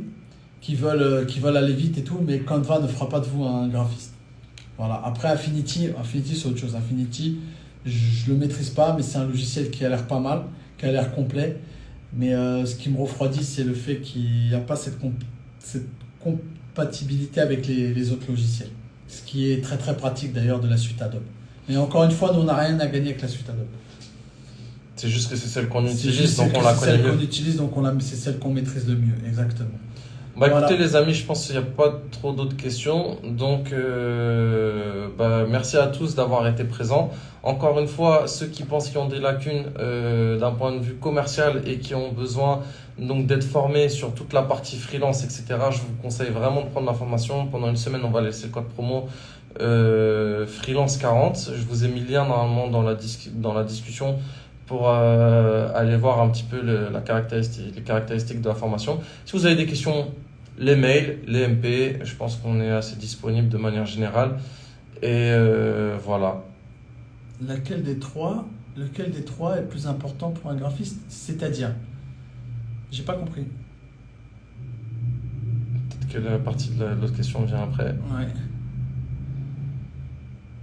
qui veulent aller vite et tout, mais Canva ne fera pas de vous un graphiste. Voilà. Après, Affinity c'est autre chose. Affinity, je le maîtrise pas, mais c'est un logiciel qui a l'air pas mal, qui a l'air complet. Mais ce qui me refroidit, c'est le fait qu'il n'y a pas cette compatibilité avec les autres logiciels. Ce qui est très très pratique d'ailleurs de la suite Adobe. Mais encore une fois, nous on n'a rien à gagner avec la suite Adobe. c'est juste que c'est celle qu'on C'est utilise, juste donc que on la c'est connaît celle mieux. qu'on utilise, donc c'est celle qu'on maîtrise le mieux, exactement. Bah Voilà. écoutez les amis, je pense qu'il n'y a pas trop d'autres questions. Donc merci à tous d'avoir été présents. Encore une fois, ceux qui pensent qu'ils ont des lacunes d'un point de vue commercial et qui ont besoin donc d'être formés sur toute la partie freelance, etc., je vous conseille vraiment de prendre la formation. Pendant une semaine, on va laisser le code promo freelance 40. Je vous ai mis le lien normalement dans la discussion pour aller voir un petit peu les caractéristiques de la formation. Si vous avez des questions, les mails, les MP, je pense qu'on est assez disponible de manière générale. Et voilà. Lequel des trois est plus important pour un graphiste? C'est-à-dire, j'ai pas compris. Peut-être que la partie de l'autre question vient après. Ouais.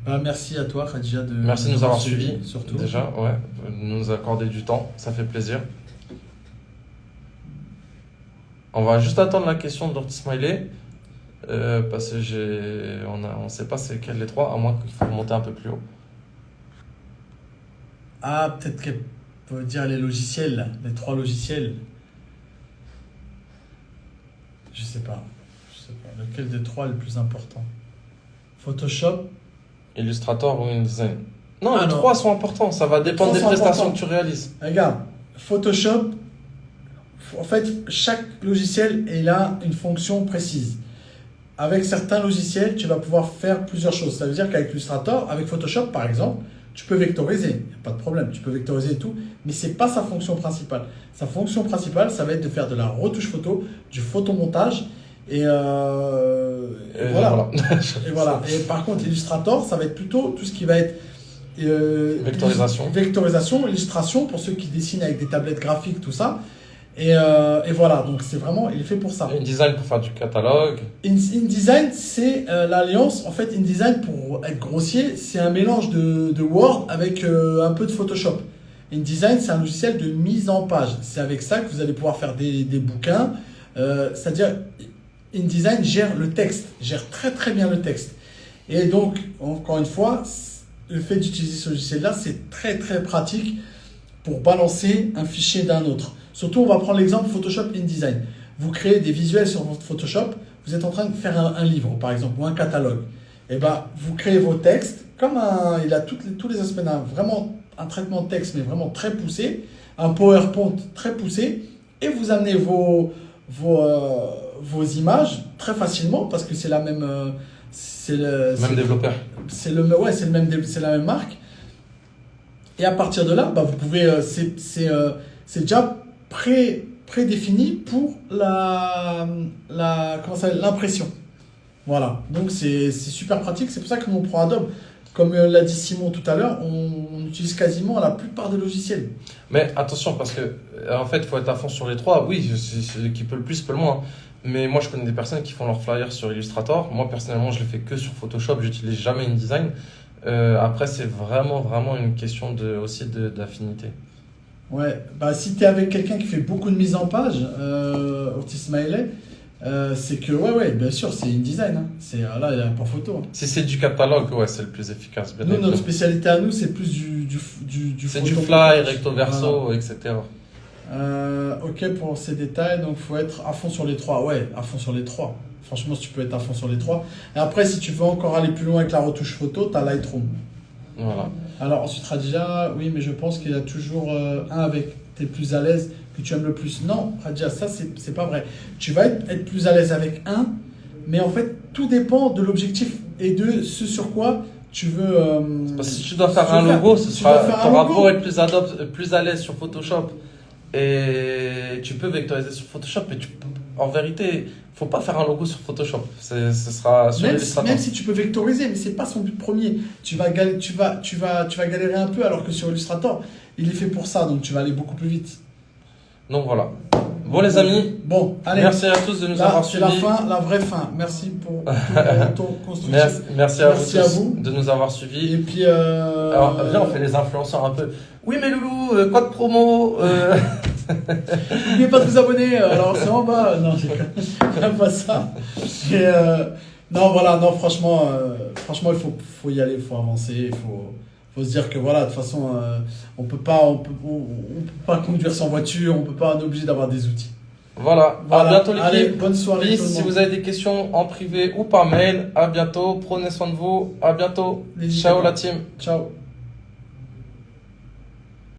Bah, merci à toi, Khadija, Merci de nous avoir suivis, surtout. déjà, ouais, de nous accorder du temps, ça fait plaisir. On va juste attendre la question de Lord Smiley, parce que on ne sait pas c'est quel des trois, à moins qu'il faut monter un peu plus haut. Ah, peut-être qu'elle peut dire les logiciels, là, les 3 logiciels. Je sais pas. Lequel des 3 est le plus important? Photoshop? Illustrator ou InDesign? Non, Ah les non. 3 sont importants, ça va dépendre des trois sont prestations importants. que tu réalises. Regarde, Photoshop, en fait, chaque logiciel il a une fonction précise. Avec certains logiciels, tu vas pouvoir faire plusieurs choses. Ça veut dire qu'avec Illustrator, avec Photoshop par exemple, tu peux vectoriser, il n'y a pas de problème, tu peux vectoriser et tout, mais ce n'est pas sa fonction principale. Sa fonction principale, ça va être de faire de la retouche photo, du photomontage, et voilà. Et voilà. Et par contre, Illustrator, ça va être plutôt tout ce qui va être vectorisation, illustration, pour ceux qui dessinent avec des tablettes graphiques, tout ça. Et voilà, donc c'est vraiment, il est fait pour ça. InDesign pour faire du catalogue. InDesign, c'est l'alliance. En fait, InDesign, pour être grossier, c'est un mélange de Word avec un peu de Photoshop. InDesign, c'est un logiciel de mise en page. C'est avec ça que vous allez pouvoir faire des bouquins. C'est-à-dire, InDesign gère le texte, gère très très bien le texte. Et donc, encore une fois, le fait d'utiliser ce logiciel-là, c'est très très pratique pour balancer un fichier d'un autre. Surtout, on va prendre l'exemple Photoshop InDesign. Vous créez des visuels sur votre Photoshop, vous êtes en train de faire un livre, par exemple, ou un catalogue. Et ben, vous créez vos textes, il a tous les aspects vraiment un traitement de texte, mais vraiment très poussé, un PowerPoint très poussé, et vous amenez vos images très facilement, parce que c'est la même... Même développeur. C'est la même marque. Et à partir de là, bah, vous pouvez... c'est déjà prédéfini pour l'impression. Voilà, donc c'est super pratique. C'est pour ça que nous on prend Adobe. Comme l'a dit Simon tout à l'heure, on utilise quasiment la plupart des logiciels. Mais attention, parce que en fait, il faut être à fond sur les trois. Oui, c'est qui peut le plus, peut le moins. Mais moi, je connais des personnes qui font leurs flyers sur Illustrator. Moi, personnellement, je les fais que sur Photoshop. J'utilise jamais InDesign. Après, c'est vraiment une question aussi d'affinité. Ouais, bah si tu es avec quelqu'un qui fait beaucoup de mise en page, Otis Smiley, c'est que, ouais, bien sûr, c'est InDesign. Hein. Là, il n'y a pas photo. Hein. Si c'est du catalogue, ouais, c'est le plus efficace. Bien Nous, évidemment. notre spécialité à nous, c'est plus C'est du photo fly, montage. recto verso, Voilà. etc. Ok pour ces détails, donc faut être à fond sur les trois. Ouais, à fond sur les trois. Franchement, si tu peux être à fond sur les trois. Et après, si tu veux encore aller plus loin avec la retouche photo, tu as Lightroom. Voilà. Alors ensuite, Radija, oui, mais je pense qu'il y a toujours un avec tu es plus à l'aise, que tu aimes le plus. Non, Radija, ça, c'est pas vrai. Tu vas être plus à l'aise avec un, mais en fait, tout dépend de l'objectif et de ce sur quoi tu veux. Parce que si tu dois faire tu un veux logo, tu dois faire un t'auras logo. beau être plus à l'aise sur Photoshop et tu peux vectoriser sur Photoshop, mais en vérité, faut pas faire un logo sur Photoshop. Ce sera sur Illustrator. Même si tu peux vectoriser, mais c'est pas son but premier. Tu vas galérer un peu, alors que sur Illustrator, il est fait pour ça, donc tu vas aller beaucoup plus vite. Donc voilà. Bon les amis, Bon, allez. merci à tous de nous Là, avoir c'est suivis. la fin, la vraie fin. Merci pour tout le retour constructif. Merci à Merci vous à tous vous. de nous avoir suivis. Et puis. Alors viens, on fait les influenceurs un peu. Oui mais Loulou, code promo. N'oubliez pas de vous abonner. Alors c'est en bas. Non, j'aime pas ça. Et, non, voilà, non, franchement, faut y aller, il faut avancer, il faut se dire que voilà, de toute façon, on peut pas conduire sans voiture, on est obligé d'avoir des outils. Voilà. Voilà. À bientôt les Allez, filles. bonne soirée Peace. tout le Si monde. vous avez des questions en privé ou par mail, à bientôt. Prenez soin de vous. À bientôt. N'hésitez Ciao pas. la team. Ciao.